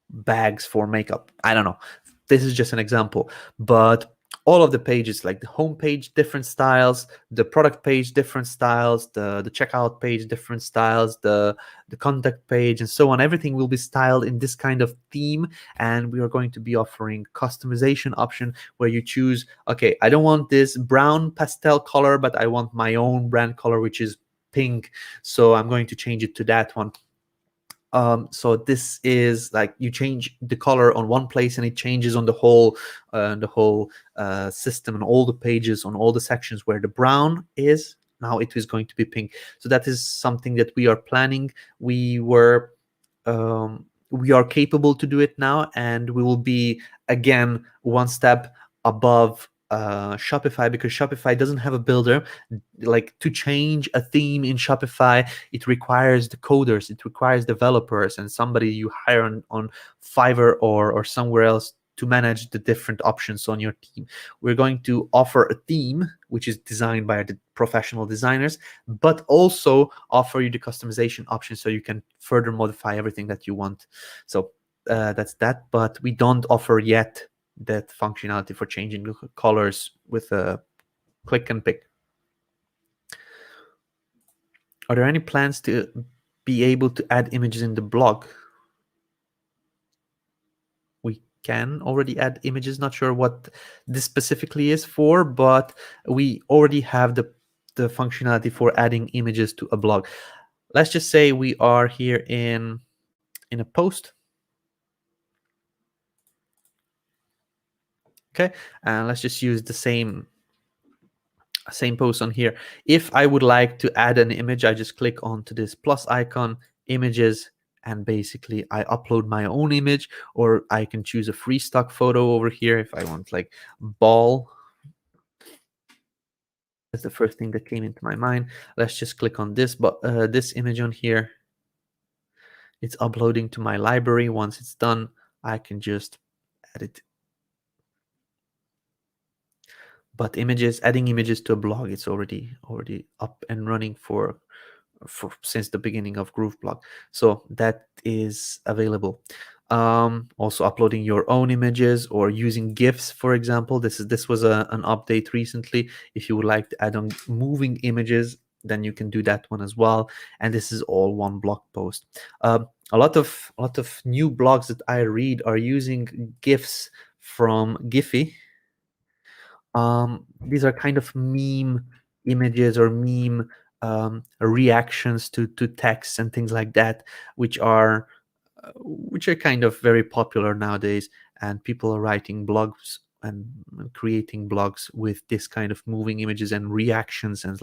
bags for makeup. I don't know. This is just an example, but all of the pages, like the home page, different styles, the product page, different styles, the checkout page, different styles, the contact page, and so on. Everything will be styled in this kind of theme, and we are going to be offering customization option where you choose, okay, I don't want this brown pastel color, but I want my own brand color, which is pink. So I'm going to change it to that one. So this is like you change the color on one place and it changes on the whole system and all the pages on all the sections where the brown is. Now it is going to be pink. So that is something that we are planning. We are capable to do it now, and we will be again one step above Shopify, because Shopify doesn't have a builder. Like, to change a theme in Shopify, it requires the coders, it requires developers, and somebody you hire on Fiverr or somewhere else to manage the different options on your team. We're going to offer a theme which is designed by the professional designers, but also offer you the customization option so you can further modify everything that you want. So that's that, but we don't offer yet that functionality for changing the colors with a click and pick. Are there any plans to be able to add images in the blog? We can already add images. Not sure what this specifically is for, but we already have the functionality for adding images to a blog. Let's just say we are here in a post. Okay, and let's just use the same post on here. If I would like to add an image, I just click onto this plus icon, images, and basically I upload my own image, or I can choose a free stock photo over here if I want, like, ball. That's the first thing that came into my mind. Let's just click on this, but this image on here. It's uploading to my library. Once it's done, I can just edit. But adding images to a blog, it's already up and running for since the beginning of GrooveBlog, so that is available. Also uploading your own images or using GIFs, for example. This was an update recently. If you would like to add on moving images, then you can do that one as well. And this is all one blog post. A lot of new blogs that I read are using GIFs from Giphy. These are kind of meme images or meme reactions to texts and things like that, which are kind of very popular nowadays, and people are writing blogs and creating blogs with this kind of moving images and reactions and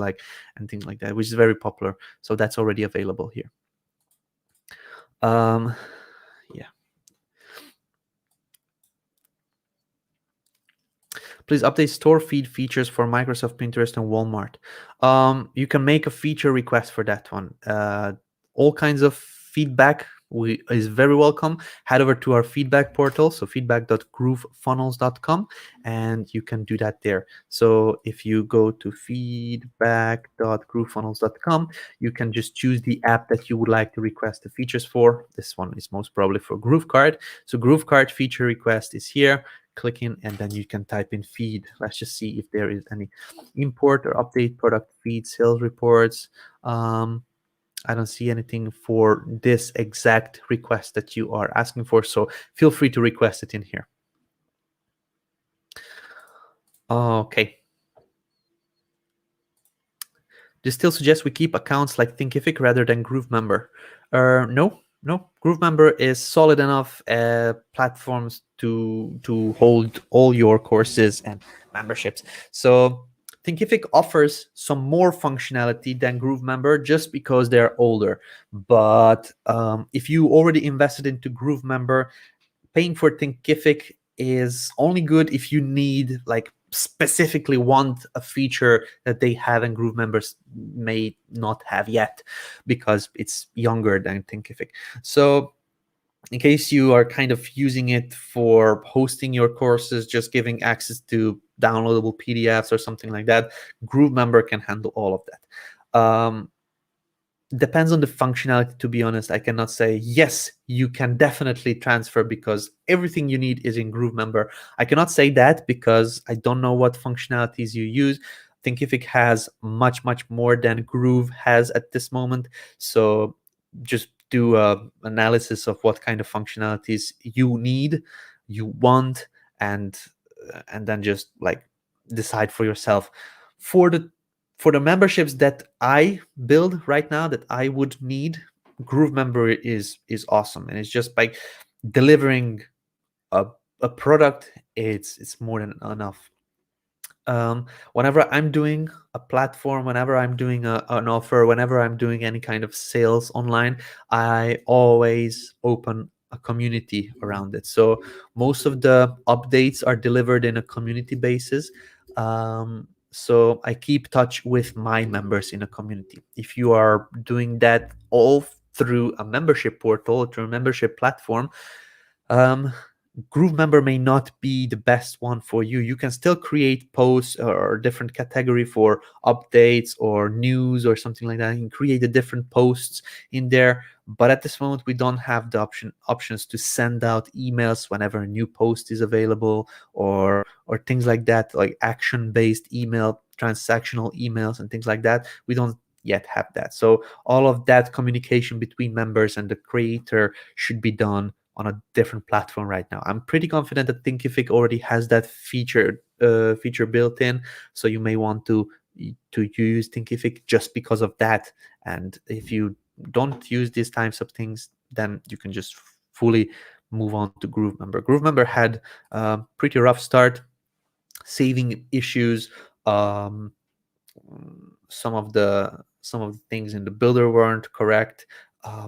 things like that, which is very popular. So that's already available here. Yeah. Please update store feed features for Microsoft, Pinterest, and Walmart. You can make a feature request for that one. All kinds of feedback is very welcome. Head over to our feedback portal, so feedback.groovefunnels.com, and you can do that there. So if you go to feedback.groovefunnels.com, you can just choose the app that you would like to request the features for. This one is most probably for GrooveKart. So GrooveKart feature request is here. Click in, and then you can type in feed. Let's just see if there is any import or update product feed, sales reports. I don't see anything for this exact request that you are asking for, so feel free to request it in here. Okay. Do you still suggest we keep accounts like Thinkific rather than GrooveMember? No. GrooveMember is solid enough platforms to hold all your courses and memberships. So Thinkific offers some more functionality than GrooveMember just because they're older. But if you already invested into GrooveMember, paying for Thinkific is only good if you need, like, specifically want a feature that they have and GrooveMembers may not have yet because it's younger than Thinkific. So in case you are kind of using it for hosting your courses, just giving access to downloadable PDFs or something like that, GrooveMember can handle all of that. Depends on the functionality, to be honest. I cannot say yes, you can definitely transfer because everything you need is in GrooveMember. I cannot say that because I don't know what functionalities you use. Thinkific has much more than Groove has at this moment, so just do a analysis of what kind of functionalities you need, you want, and then just, like, decide for yourself. For the memberships that I build right now that I would need, GrooveMember is awesome, and it's just by delivering a product, it's more than enough. Whenever I'm doing a platform, whenever I'm doing an offer, whenever I'm doing any kind of sales online, I always open a community around it. So most of the updates are delivered in a community basis. So I keep touch with my members in a community. If you are doing that all through a membership portal, through a membership platform, um, GrooveMember may not be the best one for you. You can still create posts or different category for updates or news or something like that. You can create the different posts in there. But at this moment, we don't have the options to send out emails whenever a new post is available, or things like that, like action-based email, transactional emails, and things like that. We don't yet have that. So all of that communication between members and the creator should be done on a different platform right now. I'm pretty confident that Thinkific already has that feature built in, so you may want to use Thinkific just because of that. And if you don't use these types of things, then you can just fully move on to GrooveMember. GrooveMember had a pretty rough start, saving issues. Some of the things in the builder weren't correct.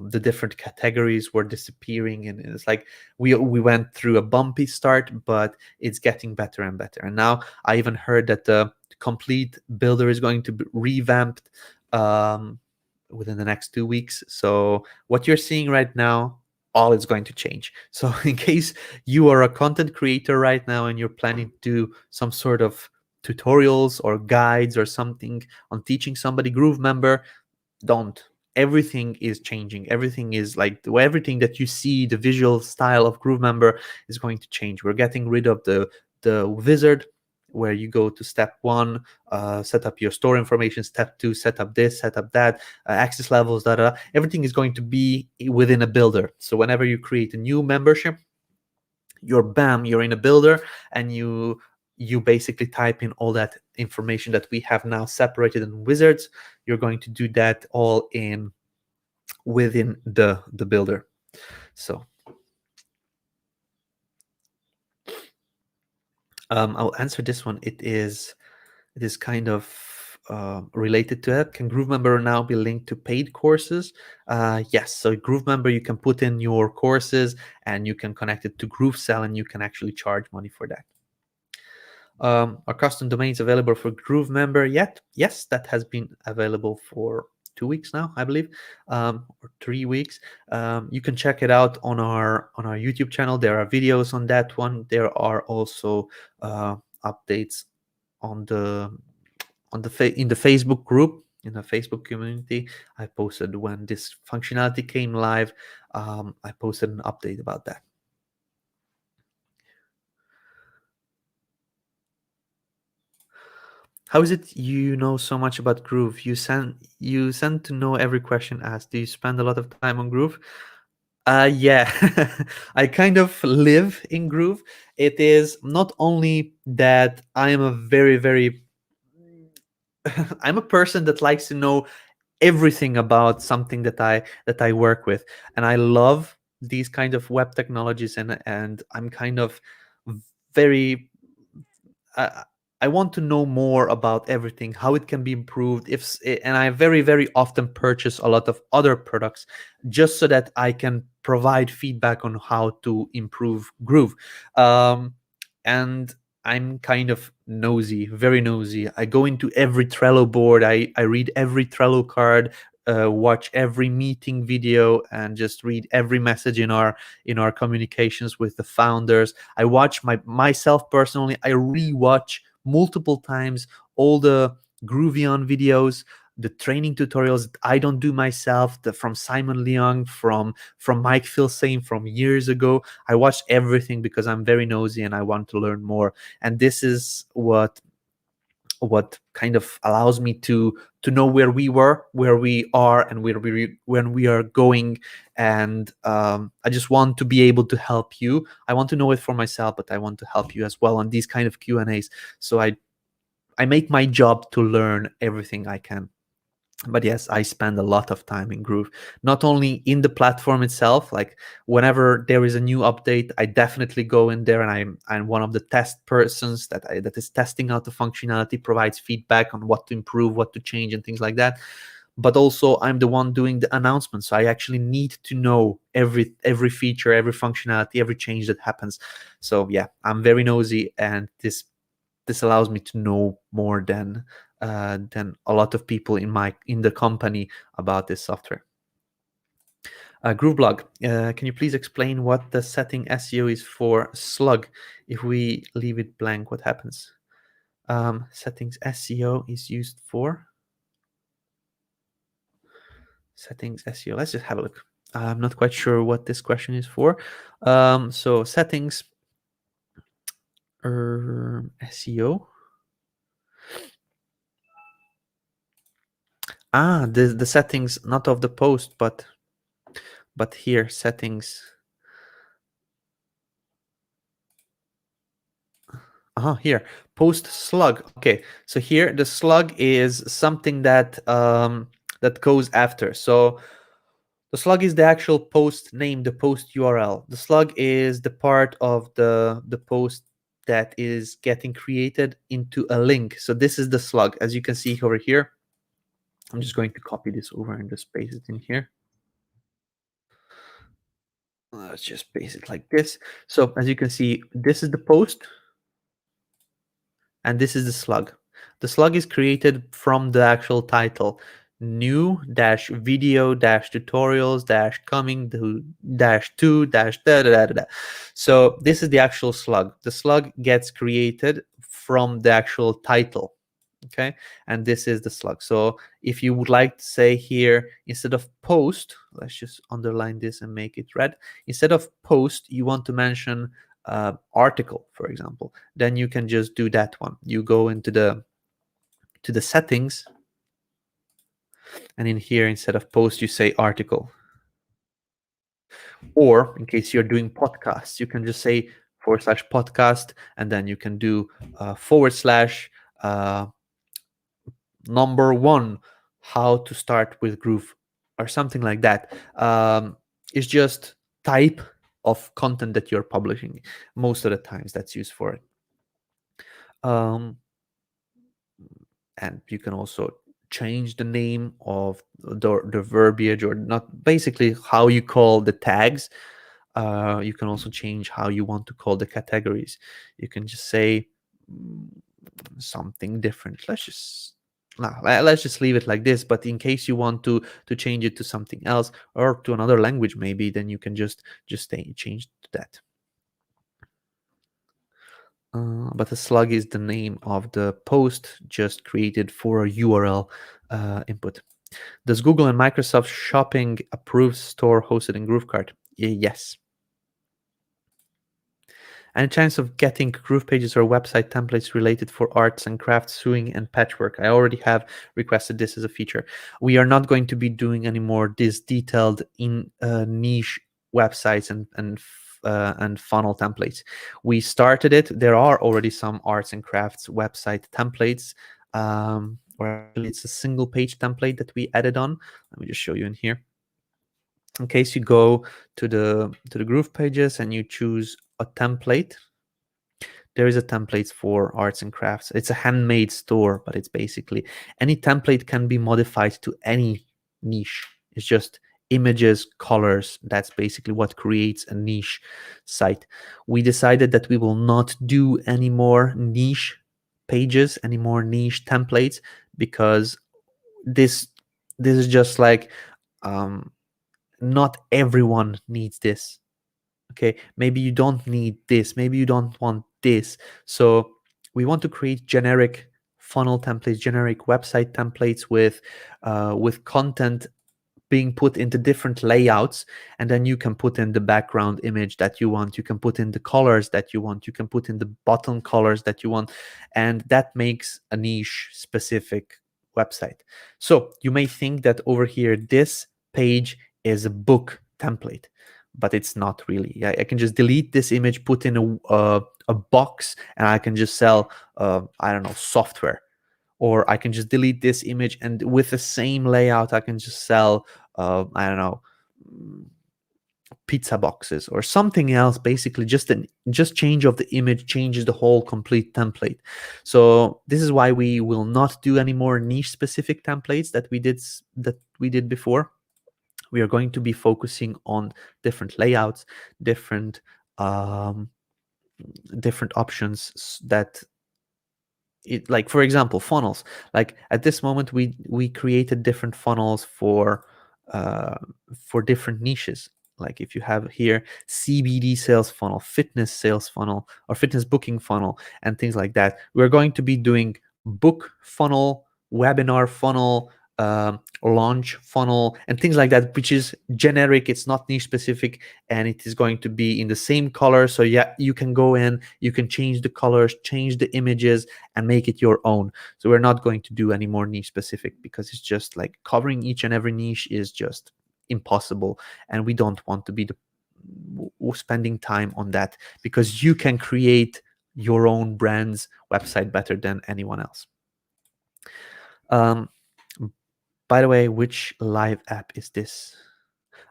The different categories were disappearing, and it's like we went through a bumpy start, but it's getting better and better. And now I even heard that the complete builder is going to be revamped within the next 2 weeks. So what you're seeing right now, all is going to change. So in case you are a content creator right now and you're planning to do some sort of tutorials or guides or something on teaching somebody GrooveMember, don't. Everything is changing. Everything is like everything that you see, the visual style of GrooveMember is going to change. We're getting rid of the wizard where you go to step 1, set up your store information, step 2, set up this, set up that, access levels, everything is going to be within a builder. So whenever you create a new membership, you're in a builder, and you basically type in all that information that we have now separated in wizards. You're going to do that all within the builder. So I'll answer this one. It is kind of related to it. Can GrooveMember now be linked to paid courses? Yes. So GrooveMember, you can put in your courses and you can connect it to GrooveSell, and you can actually charge money for that. Are custom domains available for GrooveMember yet? Yes, that has been available for 2 weeks now, I believe, or 3 weeks. You can check it out on our YouTube channel. There are videos on that one. There are also updates on in the Facebook group, in the Facebook community. I posted when this functionality came live. I posted an update about that. How is it you know so much about Groove? You send to know every question asked. Do you spend a lot of time on Groove? Yeah, I kind of live in Groove. It is not only that I am a very I'm a person that likes to know everything about something that I work with, and I love these kind of web technologies, and I'm kind of very I want to know more about everything, how it can be improved. And I very often purchase a lot of other products just so that I can provide feedback on how to improve Groove. And I'm kind of nosy, very nosy. I go into every Trello board. I read every Trello card, watch every meeting video, and just read every message in our communications with the founders. I watch myself personally. I rewatch multiple times all the Groovion videos, the training tutorials that I don't do myself, from Simon Leung, from Mike Filsaime from years ago. I watch everything because I'm very nosy and I want to learn more. And this is what kind of allows me to know where we were, where we are, and when we are going. And I just want to be able to help you. I want to know it for myself, but I want to help you as well on these kind of Q&As. So I make my job to learn everything I can. But yes, I spend a lot of time in Groove, not only in the platform itself. Like whenever there is a new update, I definitely go in there, and I'm one of the test persons that is testing out the functionality, provides feedback on what to improve, what to change, and things like that. but also I'm the one doing the announcement, so I actually need to know every feature, every functionality, every change that happens. So yeah, I'm very nosy, and this allows me to know more than a lot of people in the company about this software. GrooveBlog, can you please explain what the setting SEO is for slug? If we leave it blank, what happens? Settings SEO is used for settings SEO. Let's just have a look. I'm not quite sure what this question is for. So settings SEO. The settings, not of the post, but here settings. Here post slug. Okay, so here the slug is something that that goes after. So the slug is the actual post name, the post URL. The slug is the part of the post that is getting created into a link. So this is the slug, as you can see over here. I'm just going to copy this over and just paste it in here. Let's just paste it like this. So as you can see, this is the post, and this is the slug. The slug is created from the actual title: new dash video dash tutorials dash coming dash to dash da da da da da. So this is the actual slug. The slug gets created from the actual title. Okay, and this is the slug. So if you would like to say here, instead of post, let's just underline this and make it red. Instead of post, you want to mention article, for example, then you can just do that one. You go into the settings, and in here, instead of post, you say article. Or in case you're doing podcasts, you can just say /podcast, and then you can do /1 how to start with Groove, or something like that. It's just type of content that you're publishing. Most of the times that's used for it. And you can also change the name of the verbiage, or not, basically how you call the tags. You can also change how you want to call the categories. You can just say something different. Let's just leave it like this. But in case you want to change it to something else, or to another language maybe, then you can just change to that. But the slug is the name of the post just created for a URL input. Does Google and Microsoft Shopping approve store hosted in GrooveKart? Yes. Any chance of getting GroovePages or website templates related for arts and crafts, sewing, and patchwork? I already have requested this as a feature. We are not going to be doing anymore this detailed in niche websites and funnel templates. We started it. There are already some arts and crafts website templates, or actually it's a single page template that we added on. Let me just show you in here. In case you go to the GroovePages and you choose a template, there is a template for arts and crafts. It's a handmade store, but it's basically any template can be modified to any niche. It's just images, colors. That's basically what creates a niche site. We decided that we will not do any more niche pages, any more niche templates, because this is just like not everyone needs this. Okay, maybe you don't need this, maybe you don't want this. So we want to create generic funnel templates, generic website templates with content being put into different layouts, and then you can put in the background image that you want, you can put in the colors that you want, you can put in the button colors that you want, and that makes a niche specific website. So you may think that over here this page is a book template, but it's not really. I can just delete this image, put in a box, and I can just sell I don't know, software. Or I can just delete this image, and with the same layout I can just sell I don't know, pizza boxes or something else. Basically just change of the image changes the whole complete template. So this is why we will not do any more niche specific templates that we did before. We are going to be focusing on different layouts, different options that like, for example, funnels. Like at this moment we created different funnels for different niches. Like if you have here CBD sales funnel, fitness sales funnel, or fitness booking funnel, and things like that, we're going to be doing book funnel, webinar funnel, launch funnel, and things like that, which is generic. It's not niche specific, and it is going to be in the same color. So yeah, you can go in, you can change the colors, change the images, and make it your own. So we're not going to do any more niche specific, because it's just like covering each and every niche is just impossible, and we don't want to be spending time on that, because you can create your own brand's website better than anyone else. By the way, which live app is this?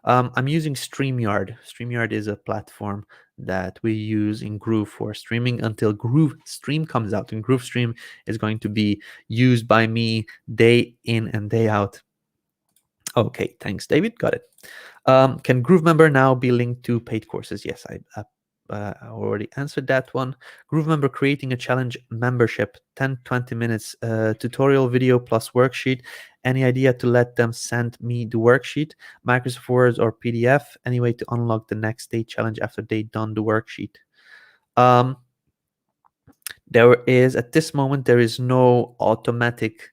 I'm using StreamYard. StreamYard is a platform that we use in Groove for streaming until GrooveStream comes out. And GrooveStream is going to be used by me day in and day out. Okay, thanks, David. Got it. Can GrooveMember now be linked to paid courses? Yes, I already answered that one. GrooveMember creating a challenge membership, 10-20 minutes tutorial video plus worksheet. Any idea to let them send me the worksheet, Microsoft Word or PDF? Any way to unlock the next day challenge after they done the worksheet? There is, at this moment, there is no automatic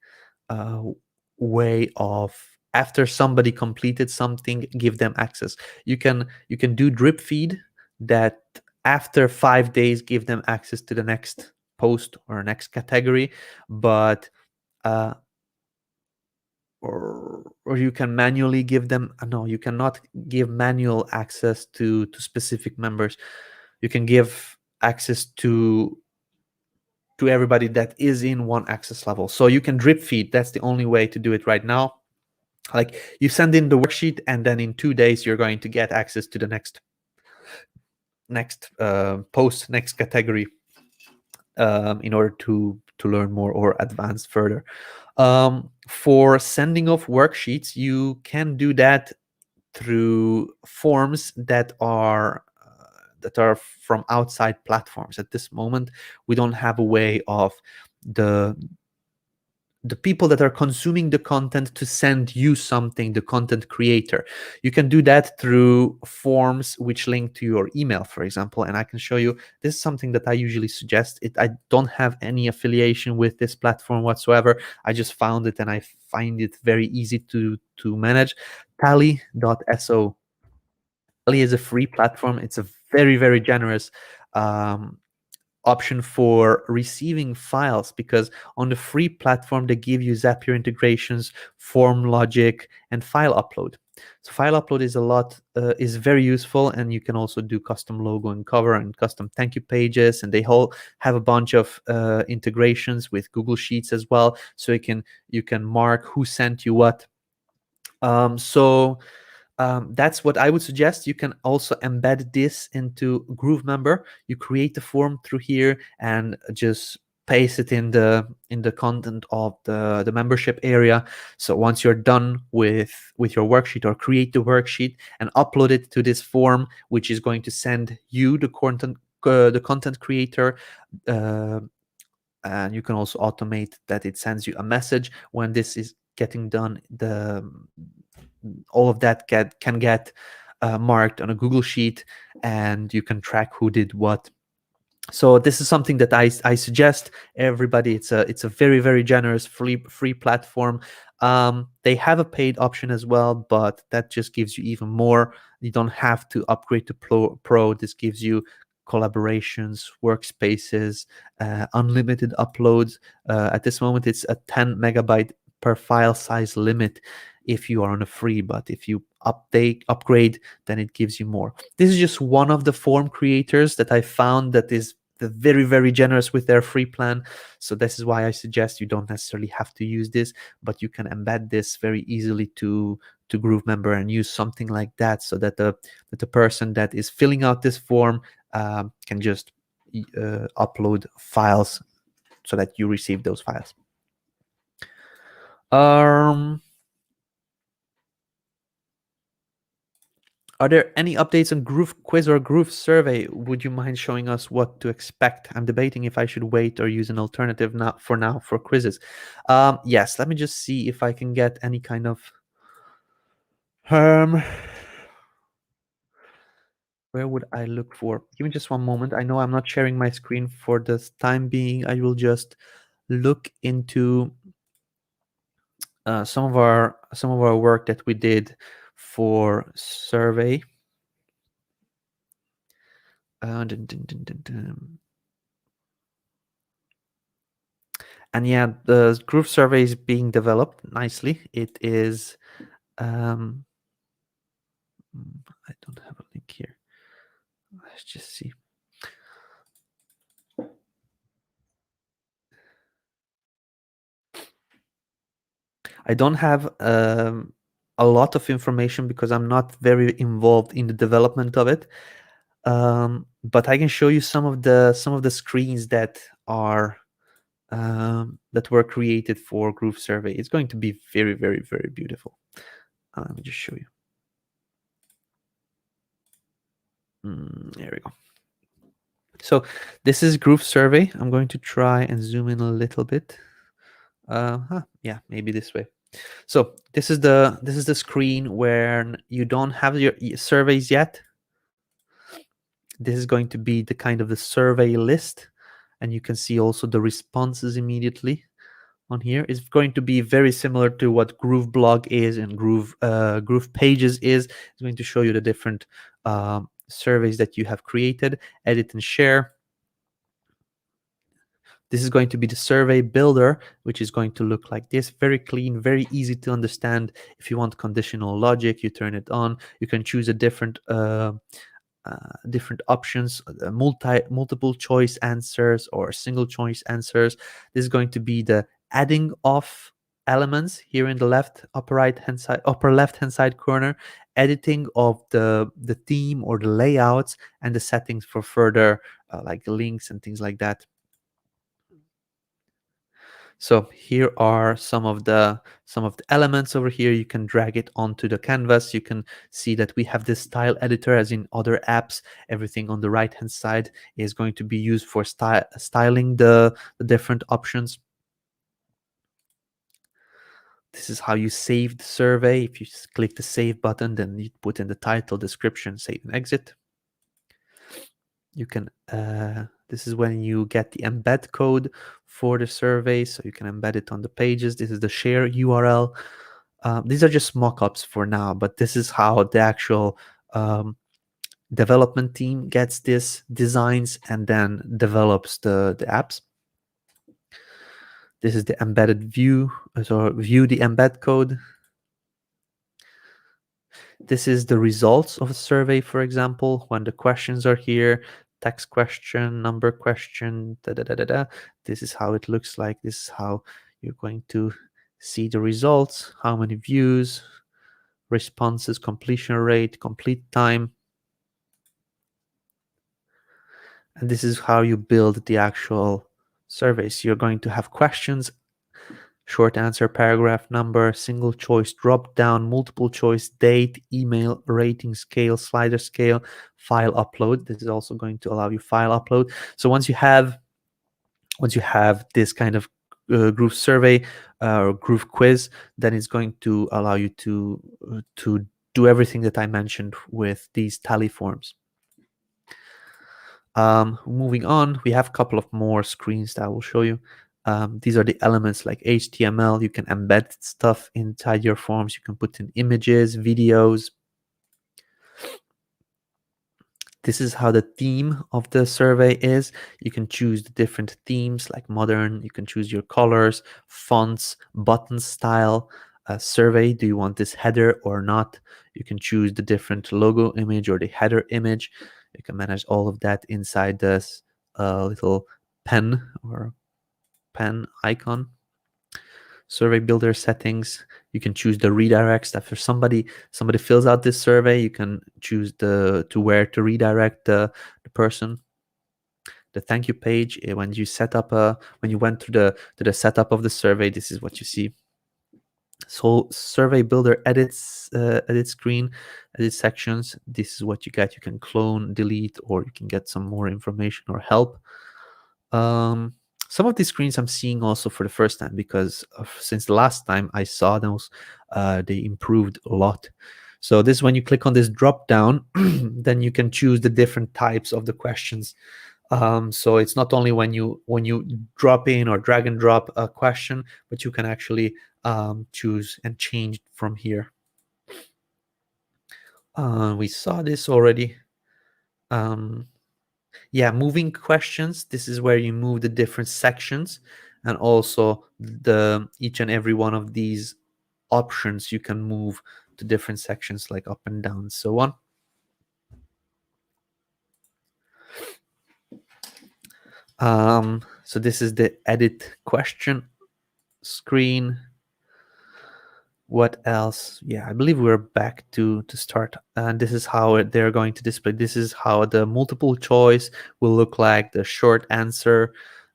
way of, after somebody completed something, give them access. You can do drip feed that after 5 days give them access to the next post or next category, but or you can manually give them, no, you cannot give manual access to specific members. You can give access to everybody that is in one access level. So you can drip feed. That's the only way to do it right now. Like you send in the worksheet, and then in 2 days you're going to get access to the next post, next category, in order to learn more or advance further. For sending off worksheets, you can do that through forms that are from outside platforms. At this moment, we don't have a way of the people that are consuming the content to send you something, the content creator. You can do that through forms which link to your email, for example. And I can show you, this is something that I usually suggest. I don't have any affiliation with this platform whatsoever. I just found it and I find it very easy to manage. Tally.so. Tally is a free platform. It's a very, very generous option for receiving files, because on the free platform they give you Zapier integrations, form logic, and file upload. So file upload is very useful, and you can also do custom logo and cover and custom thank you pages, and they all have a bunch of integrations with Google Sheets as well, so you can mark who sent you what. That's what I would suggest. You can also embed this into GrooveMember. You create the form through here and just paste it in the content of the membership area. So once you're done with your worksheet, or create the worksheet and upload it to this form, which is going to send you the content creator. And you can also automate that it sends you a message when this is getting done. All of that can get marked on a Google Sheet, and you can track who did what. So this is something that I suggest everybody. It's a very, very generous free platform. They have a paid option as well, but that just gives you even more. You don't have to upgrade to Pro. This gives you collaborations, workspaces, unlimited uploads. At this moment, it's a 10 megabyte per file size limit if you are on a free, but if you upgrade, then it gives you more. This is just one of the form creators that I found that is they're very, very generous with their free plan. So this is why I suggest you don't necessarily have to use this, but you can embed this very easily to GrooveMember and use something like that, so that the person that is filling out this form can just upload files so that you receive those files. Are there any updates on GrooveQuiz or GrooveSurvey? Would you mind showing us what to expect? I'm debating if I should wait or use an alternative now for quizzes. Yes, let me just see if I can get any kind of where would I look for? Give me just one moment. I know I'm not sharing my screen for the time being. I will just look into some of our work that we did for survey. And yeah, the GrooveSurvey is being developed nicely. It is I don't have a link here. Let's just see. I don't have a lot of information because I'm not very involved in the development of it. But I can show you some of the screens that are that were created for GrooveSurvey. It's going to be very, very, very beautiful. Let me just show you. There we go. So this is GrooveSurvey. I'm going to try and zoom in a little bit. Yeah, maybe this way. So this is the screen where you don't have your surveys yet. This is going to be the kind of the survey list, and you can see also the responses immediately on here. It's going to be very similar to what GrooveBlog is and GroovePages is. It's going to show you the different surveys that you have created. Edit and share. This is going to be the survey builder, which is going to look like this. Very clean, very easy to understand. If you want conditional logic, you turn it on. You can choose a different options, multiple choice answers or single choice answers. This is going to be the adding of elements here in the upper left hand side corner, editing of the theme or the layouts, and the settings for further like links and things like that. So here are some of the elements over here. You can drag it onto the canvas. You can see that we have this style editor as in other apps. Everything on the right hand side is going to be used for styling the different options. This is how you save the survey. If you click the save button, then you put in the title, description, save and exit. You can this is when you get the embed code for the survey, so you can embed it on the pages. This is the share URL. These are just mock-ups for now, but this is how the actual development team gets this designs and then develops the apps. This is the embedded view, so view the embed code. This is the results of a survey, for example, when the questions are here. Text question, number question, This is how it looks like. This is how you're going to see the results, how many views, responses, completion rate, complete time. And this is how you build the actual surveys. You're going to have questions, short answer, paragraph number, single choice, drop down, multiple choice, date, email, rating scale, slider scale, file upload. This is also going to allow you file upload. So once you have this kind of GrooveSurvey or GrooveQuiz, then it's going to allow you to do everything that I mentioned with these tally forms. Moving on, we have a couple of more screens that I will show you. These are the elements like HTML. You can embed stuff inside your forms. You can put in images, videos. This is how the theme of the survey is. You can choose the different themes like modern. You can choose your colors, fonts, button style, survey. Do you want this header or not? You can choose the different logo image or the header image. You can manage all of that inside this a little pen or pen icon. Survey builder settings, you can choose the redirects. After somebody fills out this survey, you can choose to where to redirect the person. The thank you page, when you set up when you went to the setup of the survey, this is what you see. So survey builder edits, edit screen, edit sections, this is what you get. You can clone, delete, or you can get some more information or help. Some of these screens I'm seeing also for the first time, because since the last time I saw those, they improved a lot. So this is when you click on this drop down, then you can choose the different types of the questions. So it's not only when you drop in or drag and drop a question, but you can actually choose and change from here. We saw this already. Yeah, moving questions, this is where you move the different sections, and also each and every one of these options you can move to different sections, like up and down and so on. So this is the edit question screen. What else? Yeah, I believe we're back to start, and this is how they're going to display. This is how the multiple choice will look like, the short answer,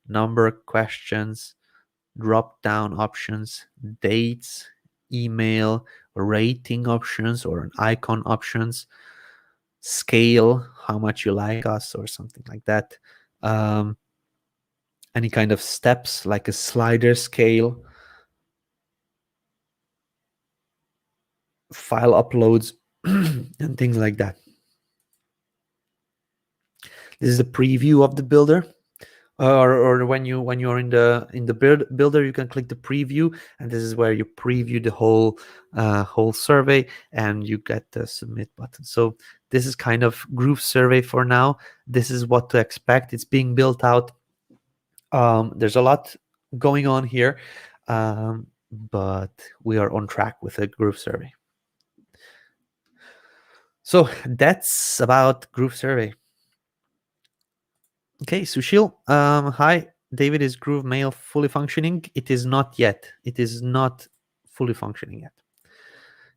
number questions, drop down options, dates, email, rating options or an icon options, scale, how much you like us or something like that, any kind of steps like a slider scale, file uploads, and things like that. This is a preview of the builder. Or when you're in the builder, you can click the preview, and this is where you preview the whole survey, and you get the submit button. So this is kind of GrooveSurvey for now. This is what to expect. It's being built out. There's a lot going on here, but we are on track with the GrooveSurvey. So that's about GrooveSurvey. Okay, Sushil. Hi, David. Is GrooveMail fully functioning? It is not yet. It is not fully functioning yet.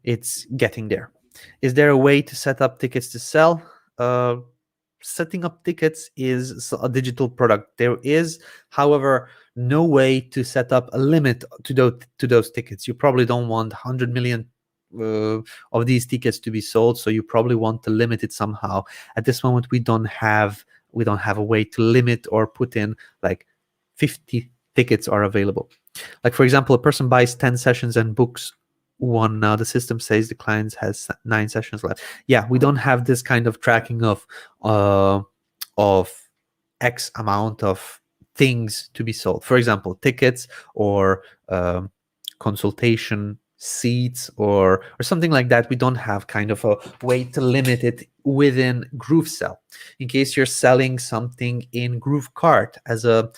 It's getting there. Is there a way to set up tickets to sell? Setting up tickets is a digital product. There is, however, no way to set up a limit to those tickets. You probably don't want 100 million of these tickets to be sold, so you probably want to limit it somehow. At this moment, we don't have a way to limit or put in like 50 tickets are available. Like, for example, a person buys 10 sessions and books one. Now the system says the client has 9 sessions left. Yeah, we don't have this kind of tracking of X amount of things to be sold. For example, tickets or consultation seats or something like that. We don't have kind of a way to limit it within GrooveSell. In case you're selling something in GrooveKart as a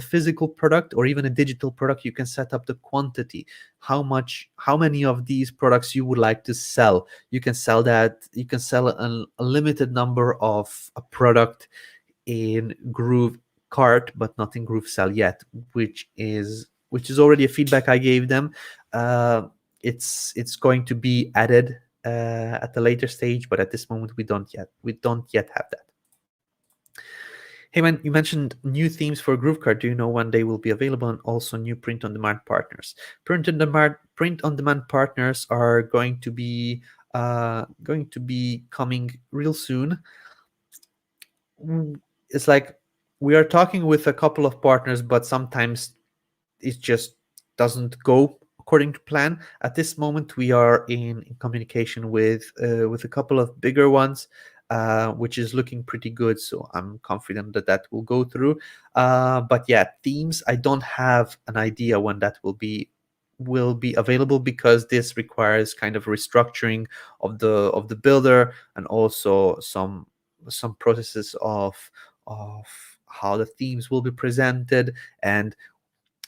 physical product or even a digital product, you can set up the quantity, how many of these products you would like to sell. You can sell that. You can sell a limited number of a product in GrooveKart, but not in GrooveSell yet, which is already a feedback I gave them. It's going to be added at a later stage, but at this moment we don't yet have that. Hey man, you mentioned new themes for GrooveKart. Do you know when they will be available, and also new print-on-demand partners? Print-on-demand partners are going to be coming real soon. It's like we are talking with a couple of partners, but sometimes it just doesn't go according to plan. At this moment, we are in communication with a couple of bigger ones, which is looking pretty good. So I'm confident that will go through. But yeah, themes, I don't have an idea when that will be available, because this requires kind of restructuring of the builder, and also some processes of how the themes will be presented, and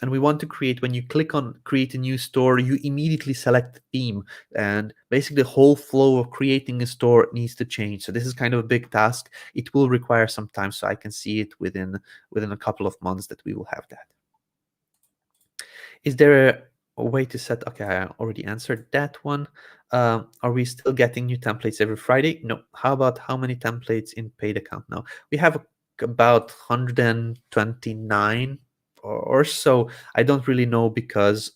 and we want to create, when you click on create a new store, you immediately select the theme, and basically the whole flow of creating a store needs to change. So this is kind of a big task. It will require some time, so I can see it within a couple of months that we will have that. Is there a way to set, okay, I already answered that one. Are we still getting new templates every Friday? No. How about how many templates in paid account now? We have about 129 or so. I don't really know, because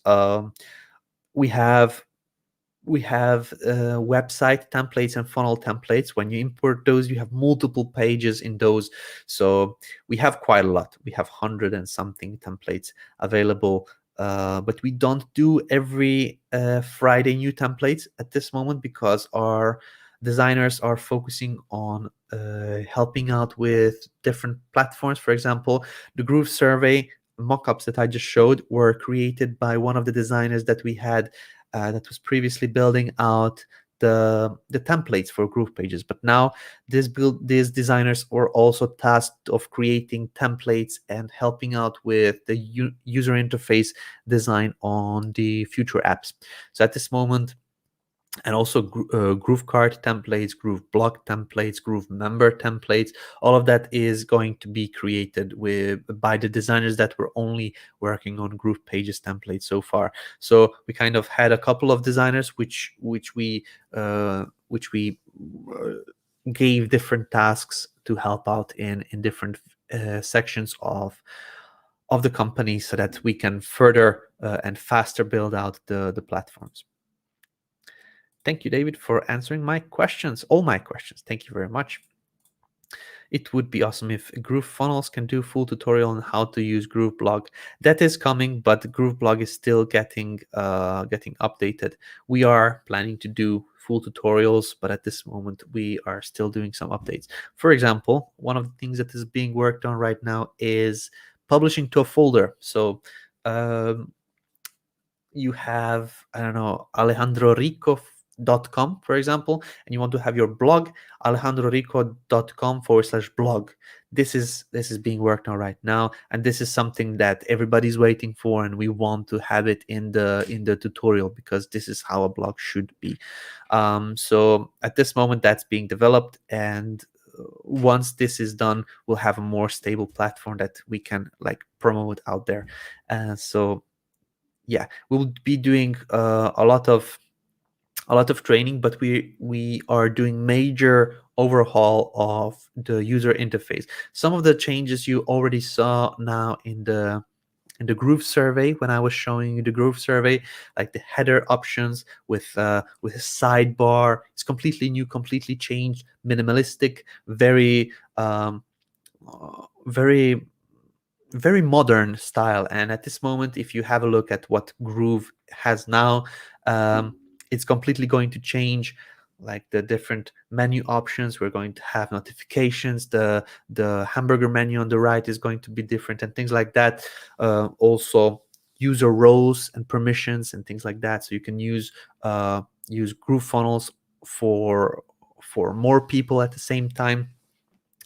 we have website templates and funnel templates. When you import those, you have multiple pages in those, so we have quite a lot. We have 100 and something templates available, but we don't do every Friday new templates at this moment, because our designers are focusing on helping out with different platforms. For example, the GrooveSurvey mockups that I just showed were created by one of the designers that we had that was previously building out the templates for GroovePages. But now these designers are also tasked of creating templates and helping out with the user interface design on the future apps. So at this moment, and also GrooveKart templates, GrooveBlog templates, GrooveMember templates, all of that is going to be created by the designers that were only working on GroovePages templates so far. So we kind of had a couple of designers which we gave different tasks to help out in different sections of the company, so that we can further and faster build out the platforms. Thank you, David, for answering my questions, all my questions. Thank you very much. It would be awesome if GrooveFunnels can do full tutorial on how to use GrooveBlog. That is coming, but GrooveBlog is still getting updated. We are planning to do full tutorials, but at this moment we are still doing some updates. For example, one of the things that is being worked on right now is publishing to a folder. So you have, I don't know, alejandrorico.com, for example, and you want to have your blog, alejandrorico.com/blog. This is being worked on right now, and this is something that everybody's waiting for, and we want to have it in the tutorial, because this is how a blog should be. So at this moment, that's being developed, and once this is done, we'll have a more stable platform that we can like promote out there. So yeah, we'll be doing a lot of training, but we are doing major overhaul of the user interface. Some of the changes you already saw now in the GrooveSurvey, when I was showing you the GrooveSurvey, like the header options with a sidebar. It's completely new, completely changed, minimalistic, very very modern style. And at this moment, if you have a look at what Groove has now, it's completely going to change, like the different menu options. We're going to have notifications, the hamburger menu on the right is going to be different, and things like that. Also user roles and permissions and things like that, so you can use GrooveFunnels for more people at the same time.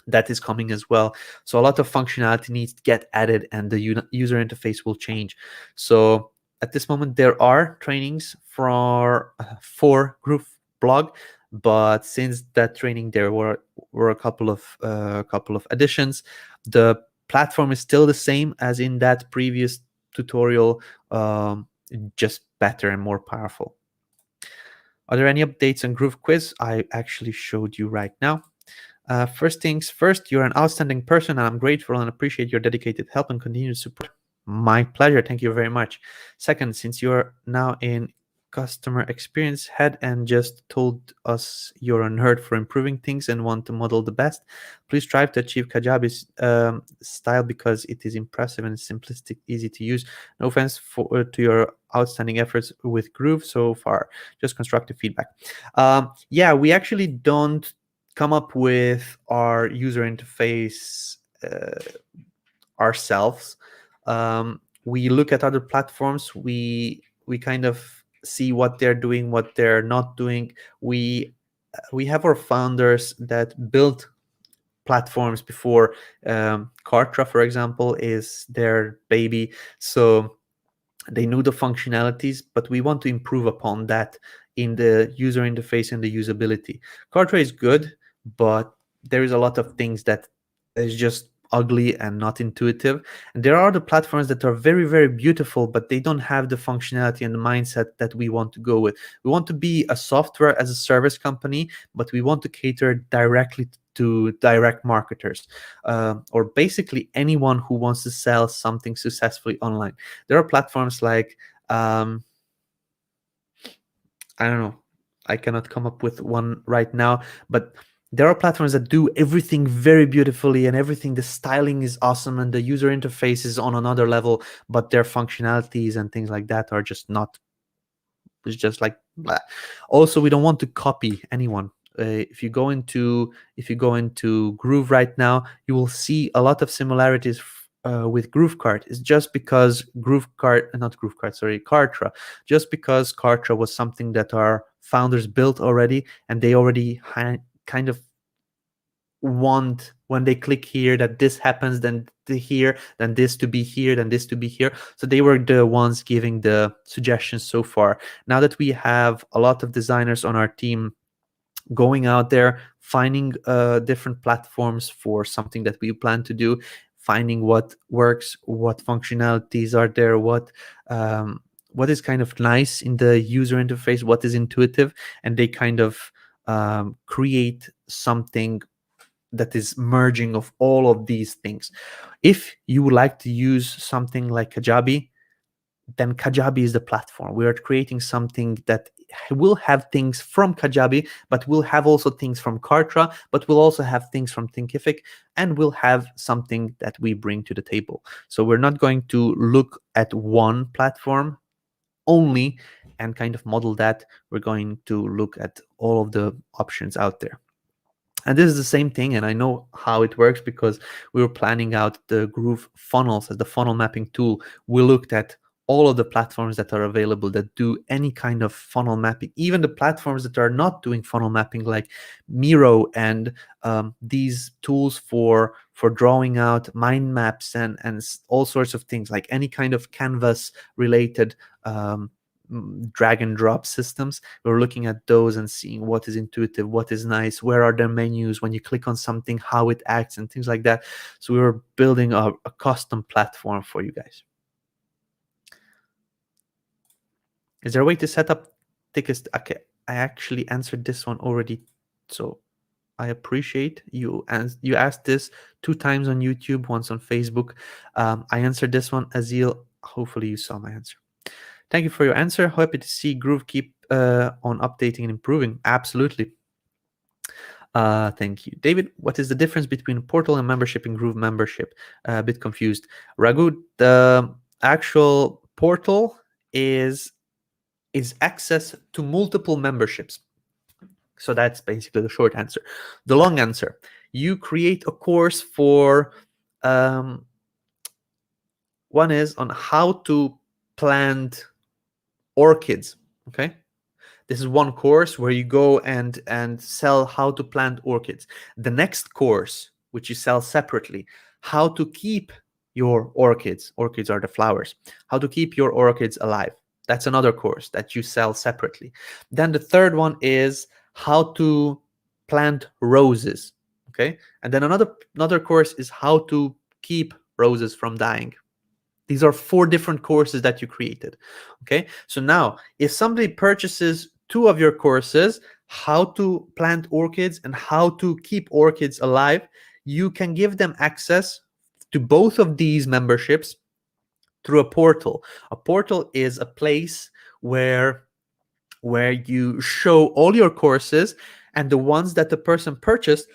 That is coming as well. So a lot of functionality needs to get added, and the user interface will change. So at this moment, there are trainings for GrooveBlog, but since that training, there were a couple of additions. The platform is still the same as in that previous tutorial, just better and more powerful. Are there any updates on GrooveQuiz? I actually showed you right now. First things first, you're an outstanding person, and I'm grateful and appreciate your dedicated help and continued support. My pleasure. Thank you very much. Second, since you're now in customer experience head and just told us you're a nerd for improving things and want to model the best, please strive to achieve Kajabi's style, because it is impressive and simplistic, easy to use. No offense to your outstanding efforts with Groove so far, just constructive feedback. Yeah, we actually don't come up with our user interface ourselves. We look at other platforms. We kind of see what they're doing, what they're not doing. We have our founders that built platforms before. Kartra, for example, is their baby, so they knew the functionalities, but we want to improve upon that in the user interface and the usability. Kartra is good, but there is a lot of things that is just ugly and not intuitive. And there are the platforms that are very, very beautiful, but they don't have the functionality and the mindset that we want to go with. We want to be a software as a service company, but we want to cater directly to direct marketers, or basically anyone who wants to sell something successfully online. There are platforms like, I don't know, I cannot come up with one right now, but there are platforms that do everything very beautifully and everything, the styling is awesome and the user interface is on another level, but their functionalities and things like that are just not, it's just like blah. Also, we don't want to copy anyone. If you go into Groove right now, you will see a lot of similarities with GrooveKart. It's just because Kartra, just because Kartra was something that our founders built already, and they already kind of want, when they click here, that this happens, then here, then this to be here, then this to be here. So they were the ones giving the suggestions so far. Now that we have a lot of designers on our team going out there, finding different platforms for something that we plan to do, finding what works, what functionalities are there, what is kind of nice in the user interface, what is intuitive, and they kind of create something that is merging of all of these things. If you would like to use something like Kajabi, then Kajabi is the platform. We are creating something that will have things from Kajabi, but will have also things from Kartra, but will also have things from Thinkific, and will have something that we bring to the table. So we're not going to look at one platform only and kind of model that. We're going to look at all of the options out there. And this is the same thing, and I know how it works because we were planning out the Groove funnels as the funnel mapping tool. We looked at all of the platforms that are available that do any kind of funnel mapping, even the platforms that are not doing funnel mapping, like Miro and these tools for drawing out mind maps and all sorts of things, like any kind of canvas related drag and drop systems. We're looking at those and seeing what is intuitive, what is nice, where are their menus, when you click on something, how it acts and things like that. So we were building a custom platform for you guys. Is there a way to set up tickets? Okay, I actually answered this one already, so I appreciate you. And you asked this 2 times on YouTube, once on Facebook. I answered this one, Azil. Hopefully you saw my answer. Thank you for your answer. Happy to see Groove keep on updating and improving. Absolutely. Thank you. David, what is the difference between portal and membership in Groove membership? A bit confused. Raghu, the actual portal is access to multiple memberships. So that's basically the short answer. The long answer, you create a course for, one is on how to plant orchids, okay? This is one course where you go and sell how to plant orchids. The next course, which you sell separately, how to keep your orchids. Orchids are the flowers. How to keep your orchids alive. That's another course that you sell separately. Then the third one is how to plant roses, okay? And then another course is how to keep roses from dying. These are 4 different courses that you created, okay? So now, if somebody purchases 2 of your courses, how to plant orchids and how to keep orchids alive, you can give them access to both of these memberships through a portal. A portal is a place where you show all your courses, and the ones that the person purchased,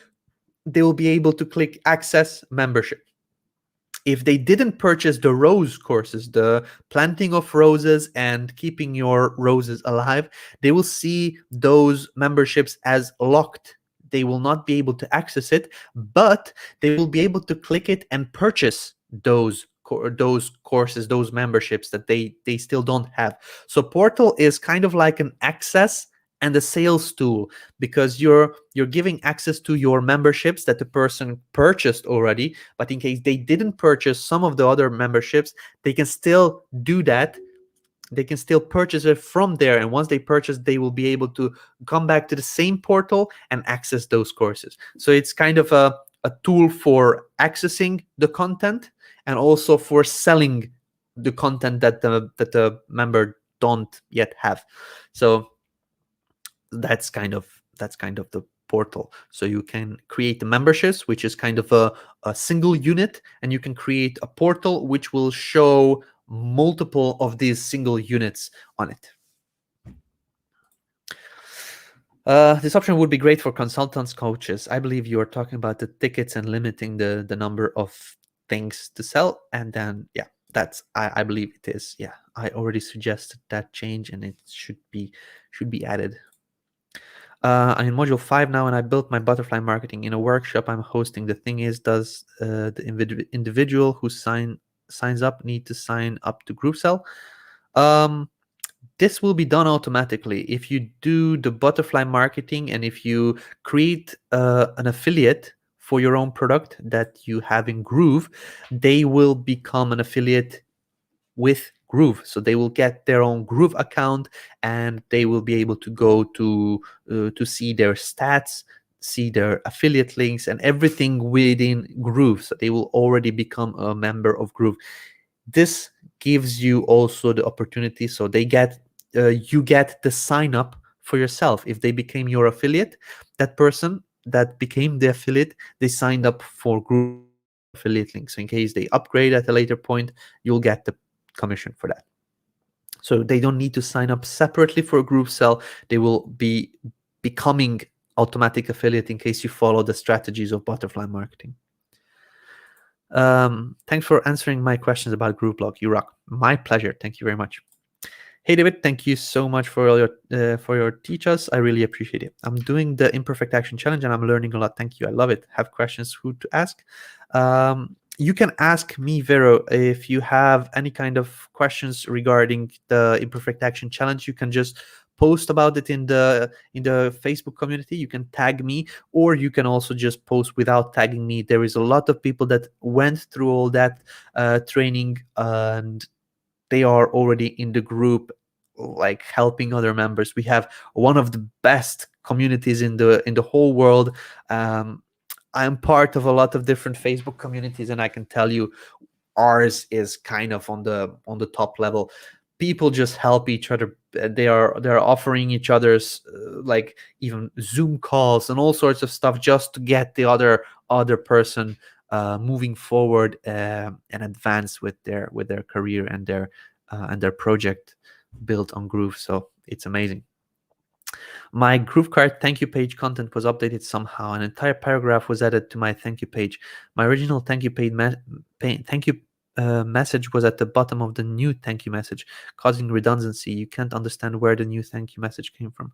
they will be able to click access membership. If they didn't purchase the rose courses, the planting of roses and keeping your roses alive, they will see those memberships as locked. They will not be able to access it, but they will be able to click it and purchase those courses, those memberships that they still don't have. So portal is kind of like an access and the sales tool, because you're giving access to your memberships that the person purchased already, but in case they didn't purchase some of the other memberships, they can still do that. They can still purchase it from there, and once they purchase, they will be able to come back to the same portal and access those courses. So it's kind of a tool for accessing the content and also for selling the content that the member don't yet have. So that's kind of the portal. So you can create the memberships, which is kind of a single unit, and you can create a portal which will show multiple of these single units on it. This option would be great for consultants, coaches. I believe you are talking about the tickets and limiting the number of things to sell. And then, yeah, that's I believe it is. Yeah, I already suggested that change, and it should be added. I'm in module 5 now, and I built my butterfly marketing in a workshop I'm hosting. The thing is, does the individual who signs up need to sign up to GrooveSell? This will be done automatically if you do the butterfly marketing, and if you create an affiliate for your own product that you have in Groove, they will become an affiliate with Groove. So they will get their own Groove account, and they will be able to go to see their stats, see their affiliate links, and everything within Groove. So they will already become a member of Groove. This gives you also the opportunity, so they get you get the sign up for yourself. If they became your affiliate, that person that became the affiliate, they signed up for Groove affiliate link. So in case they upgrade at a later point, you'll get the commission for that. So they don't need to sign up separately for GrooveSell. They will be becoming automatic affiliate in case you follow the strategies of butterfly marketing. Thanks for answering my questions about GrooveBlog. You rock. My pleasure. Thank you very much. Hey David, thank you so much for all your teachers. I really appreciate it. I'm doing the Imperfect Action Challenge, and I'm learning a lot. Thank you. I love it. Have questions? Who to ask? You can ask me, Vero, if you have any kind of questions regarding the Imperfect Action Challenge. You can just post about it in the Facebook community. You can tag me, or you can also just post without tagging me. There is a lot of people that went through all that training, and they are already in the group, like helping other members. We have one of the best communities in the whole world. I'm part of a lot of different Facebook communities, and I can tell you ours is kind of on the top level. People just help each other. They're offering each other's like even Zoom calls and all sorts of stuff just to get the other person moving forward and advance with their career and their project built on Groove. So it's amazing. My GrooveKart thank you page content was updated somehow. An entire paragraph was added to my thank you page. My original thank you message was at the bottom of the new thank you message, causing redundancy. You can't understand where the new thank you message came from.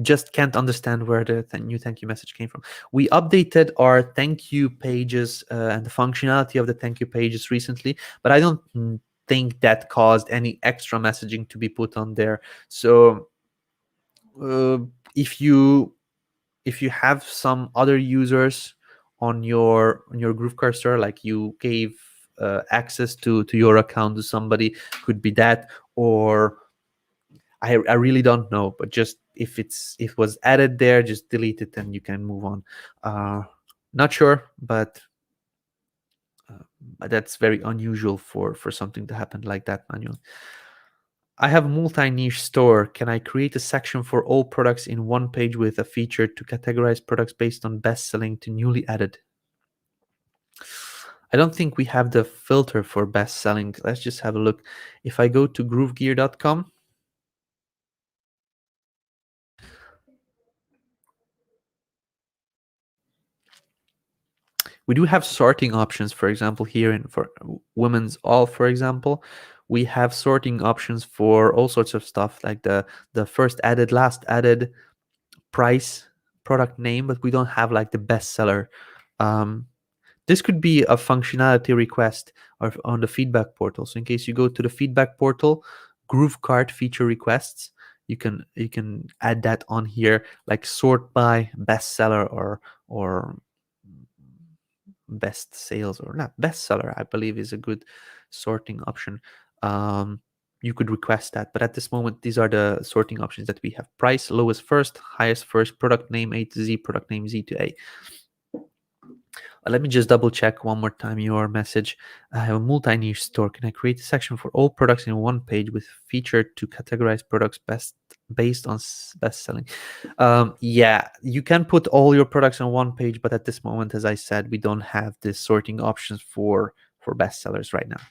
Just can't understand where the new thank you message came from. We updated our thank you pages and the functionality of the thank you pages recently, but I don't think that caused any extra messaging to be put on there. So if you have some other users on your GrooveKart store, like you gave access to your account to somebody, could be that, or I really don't know, but just if it was added there, just delete it and you can move on. Not sure, but that's very unusual for something to happen like that manually. I have a multi-niche store. Can I create a section for all products in one page with a feature to categorize products based on best-selling to newly added? I don't think we have the filter for best-selling. Let's just have a look. If I go to groovegear.com, we do have sorting options. For example, here for women's all, for example, we have sorting options for all sorts of stuff, like the first added, last added, price, product name, but we don't have like the bestseller. This could be a functionality request on the feedback portal. So in case you go to the feedback portal, GrooveKart feature requests, you can add that on here, like sort by bestseller or best sales, or not bestseller, I believe is a good sorting option. You could request that, but at this moment these are the sorting options that we have: price, lowest first, highest first, product name A to Z, product name Z to A. Let me just double check one more time your message. I have a multi-niche store. Can I create a section for all products in one page with feature to categorize products based on best selling? Yeah, you can put all your products on one page, but at this moment, as I said, we don't have the sorting options for bestsellers right now.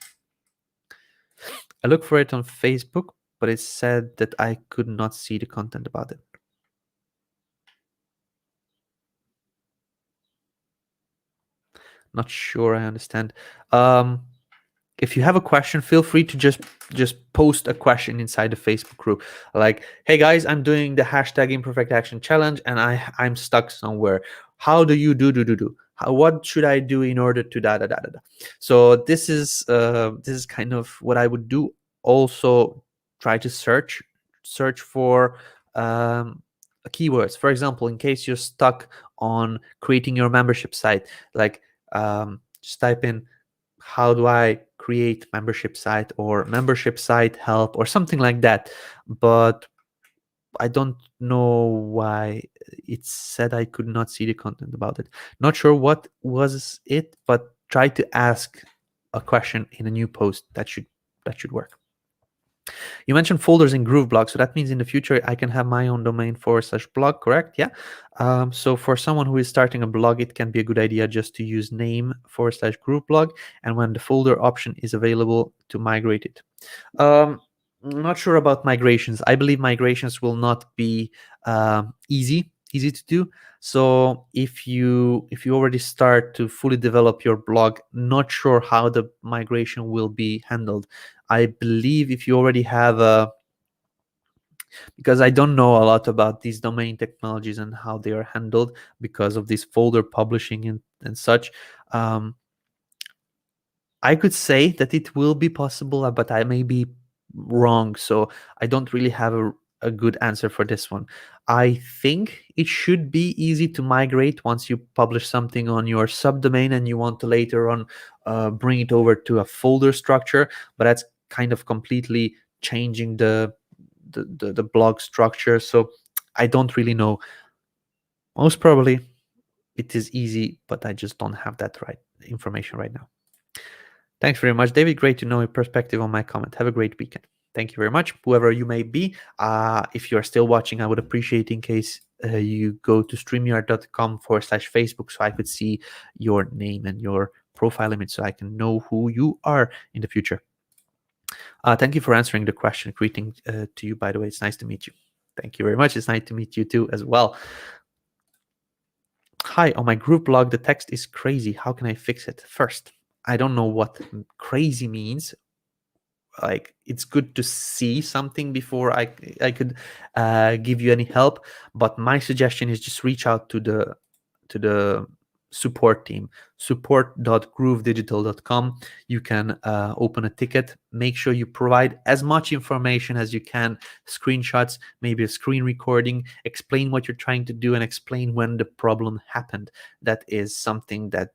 I looked for it on Facebook, but it said that I could not see the content about it. Not sure I understand. If you have a question, feel free to just post a question inside the Facebook group, like, hey guys, I'm doing the hashtag imperfect action challenge and I'm stuck somewhere. How do you do what should I do in order to da da da da da? So this is kind of what I would do. Also try to search for keywords. For example, in case you're stuck on creating your membership site, like just type in how do I create membership site or membership site help or something like that. But I don't know why it said I could not see the content about it. Not sure what was it, but try to ask a question in a new post. That should work. You mentioned folders in GrooveBlog, so that means in the future I can have my own domain /blog, correct? Yeah. So for someone who is starting a blog, it can be a good idea just to use name /GrooveBlog, and when the folder option is available, to migrate it. Not sure about migrations. I believe migrations will not be easy to do. So if you already start to fully develop your blog, not sure how the migration will be handled. I believe if you already have because I don't know a lot about these domain technologies and how they are handled because of this folder publishing and such. I could say that it will be possible, but I may be wrong. So I don't really have a good answer for this one. I think it should be easy to migrate once you publish something on your subdomain and you want to later on bring it over to a folder structure, but that's kind of completely changing the blog structure. So I don't really know. Most probably it is easy, but I just don't have that right information right now. Thanks very much, David. Great to know your perspective on my comment. Have a great weekend. Thank you very much, whoever you may be. If you're still watching, I would appreciate in case you go to streamyard.com/Facebook so I could see your name and your profile image so I can know who you are in the future. Thank you for answering the question. Greeting to you, by the way. It's nice to meet you. Thank you very much. It's nice to meet you too as well. Hi, on my GrooveBlog, the text is crazy. How can I fix it? First, I don't know what crazy means. Like, it's good to see something before I could give you any help. But my suggestion is just reach out to the support team, support.groovedigital.com. You can open a ticket. Make sure you provide as much information as you can, screenshots, maybe a screen recording, explain what you're trying to do and explain when the problem happened. That is something that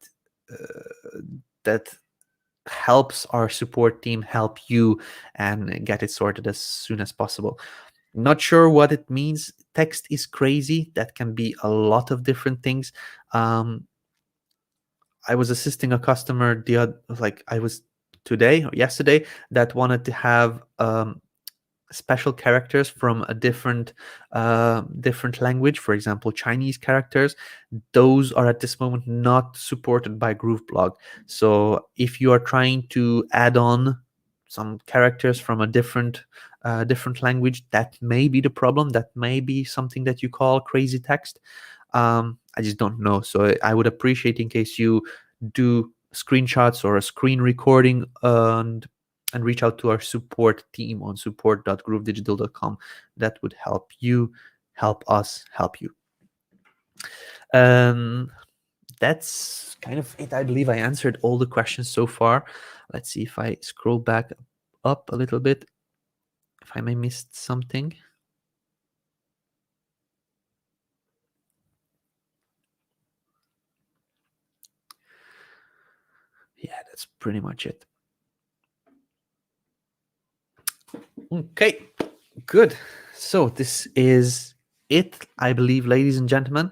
helps our support team help you and get it sorted as soon as possible. Not sure what it means. Text is crazy. That can be a lot of different things. I was assisting a customer I was today or yesterday that wanted to have special characters from a different language, for example Chinese characters. Those are at this moment not supported by GrooveBlog. So if you are trying to add on some characters from a different language, that may be the problem. That may be something that you call crazy text. I just don't know. So I would appreciate in case you do screenshots or a screen recording and reach out to our support team on support.groovedigital.com. That would help you, help us, help you. That's kind of it. I believe I answered all the questions so far. Let's see if I scroll back up a little bit, if I may missed something. that's pretty much it. Okay, good. So this is it, I believe, ladies and gentlemen.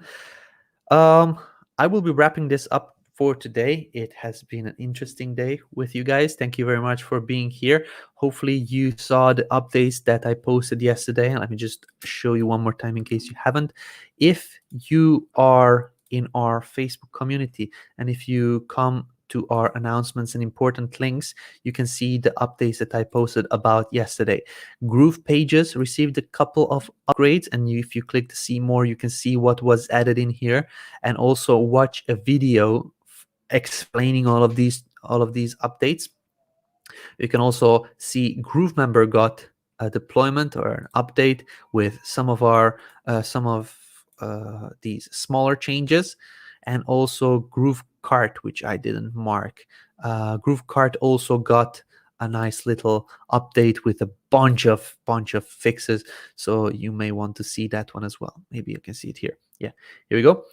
I will be wrapping this up for today. It has been an interesting day with you guys. Thank you very much for being here. Hopefully you saw the updates that I posted yesterday. And let me just show you one more time in case you haven't. If you are in our Facebook community and if you come to our announcements and important links, you can see the updates that I posted about yesterday. GroovePages received a couple of upgrades, and if you click to see more, you can see what was added in here, and also watch a video explaining all of these updates. You can also see GrooveMember got a deployment or an update with some of these smaller changes, and also GrooveKart, which I didn't mark. GrooveKart also got a nice little update with a bunch of fixes, so you may want to see that one as well. Maybe you can see it here. Yeah, here we go.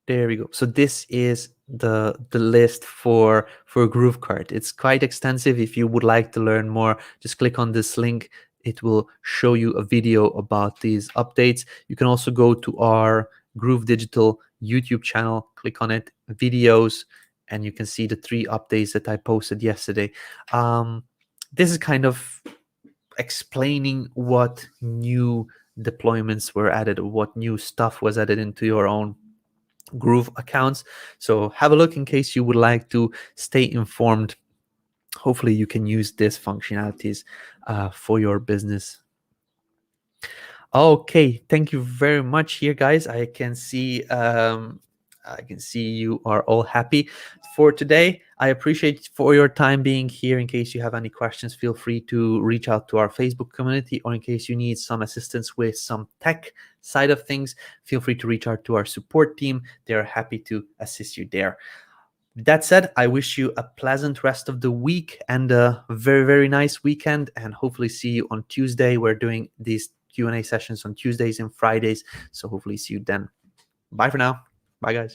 There we go. So this is the list for GrooveKart. It's quite extensive. If you would like to learn more, just click on this link. It will show you a video about these updates. You can also go to our Groove Digital YouTube channel, click on it, videos, and you can see the 3 updates that I posted yesterday. This is kind of explaining what new deployments were added, what new stuff was added into your own Groove accounts. So have a look in case you would like to stay informed. Hopefully you can use these functionalities for your business. Okay, thank you very much here, guys. I can see you are all happy for today. I appreciate for your time being here. In case you have any questions, feel free to reach out to our Facebook community, or in case you need some assistance with some tech side of things, feel free to reach out to our support team. They're happy to assist you there. That said, I wish you a pleasant rest of the week and a very, very nice weekend, and hopefully see you on Tuesday. We're doing these Q&A sessions on Tuesdays and Fridays, so hopefully see you then. Bye for now. Bye, guys.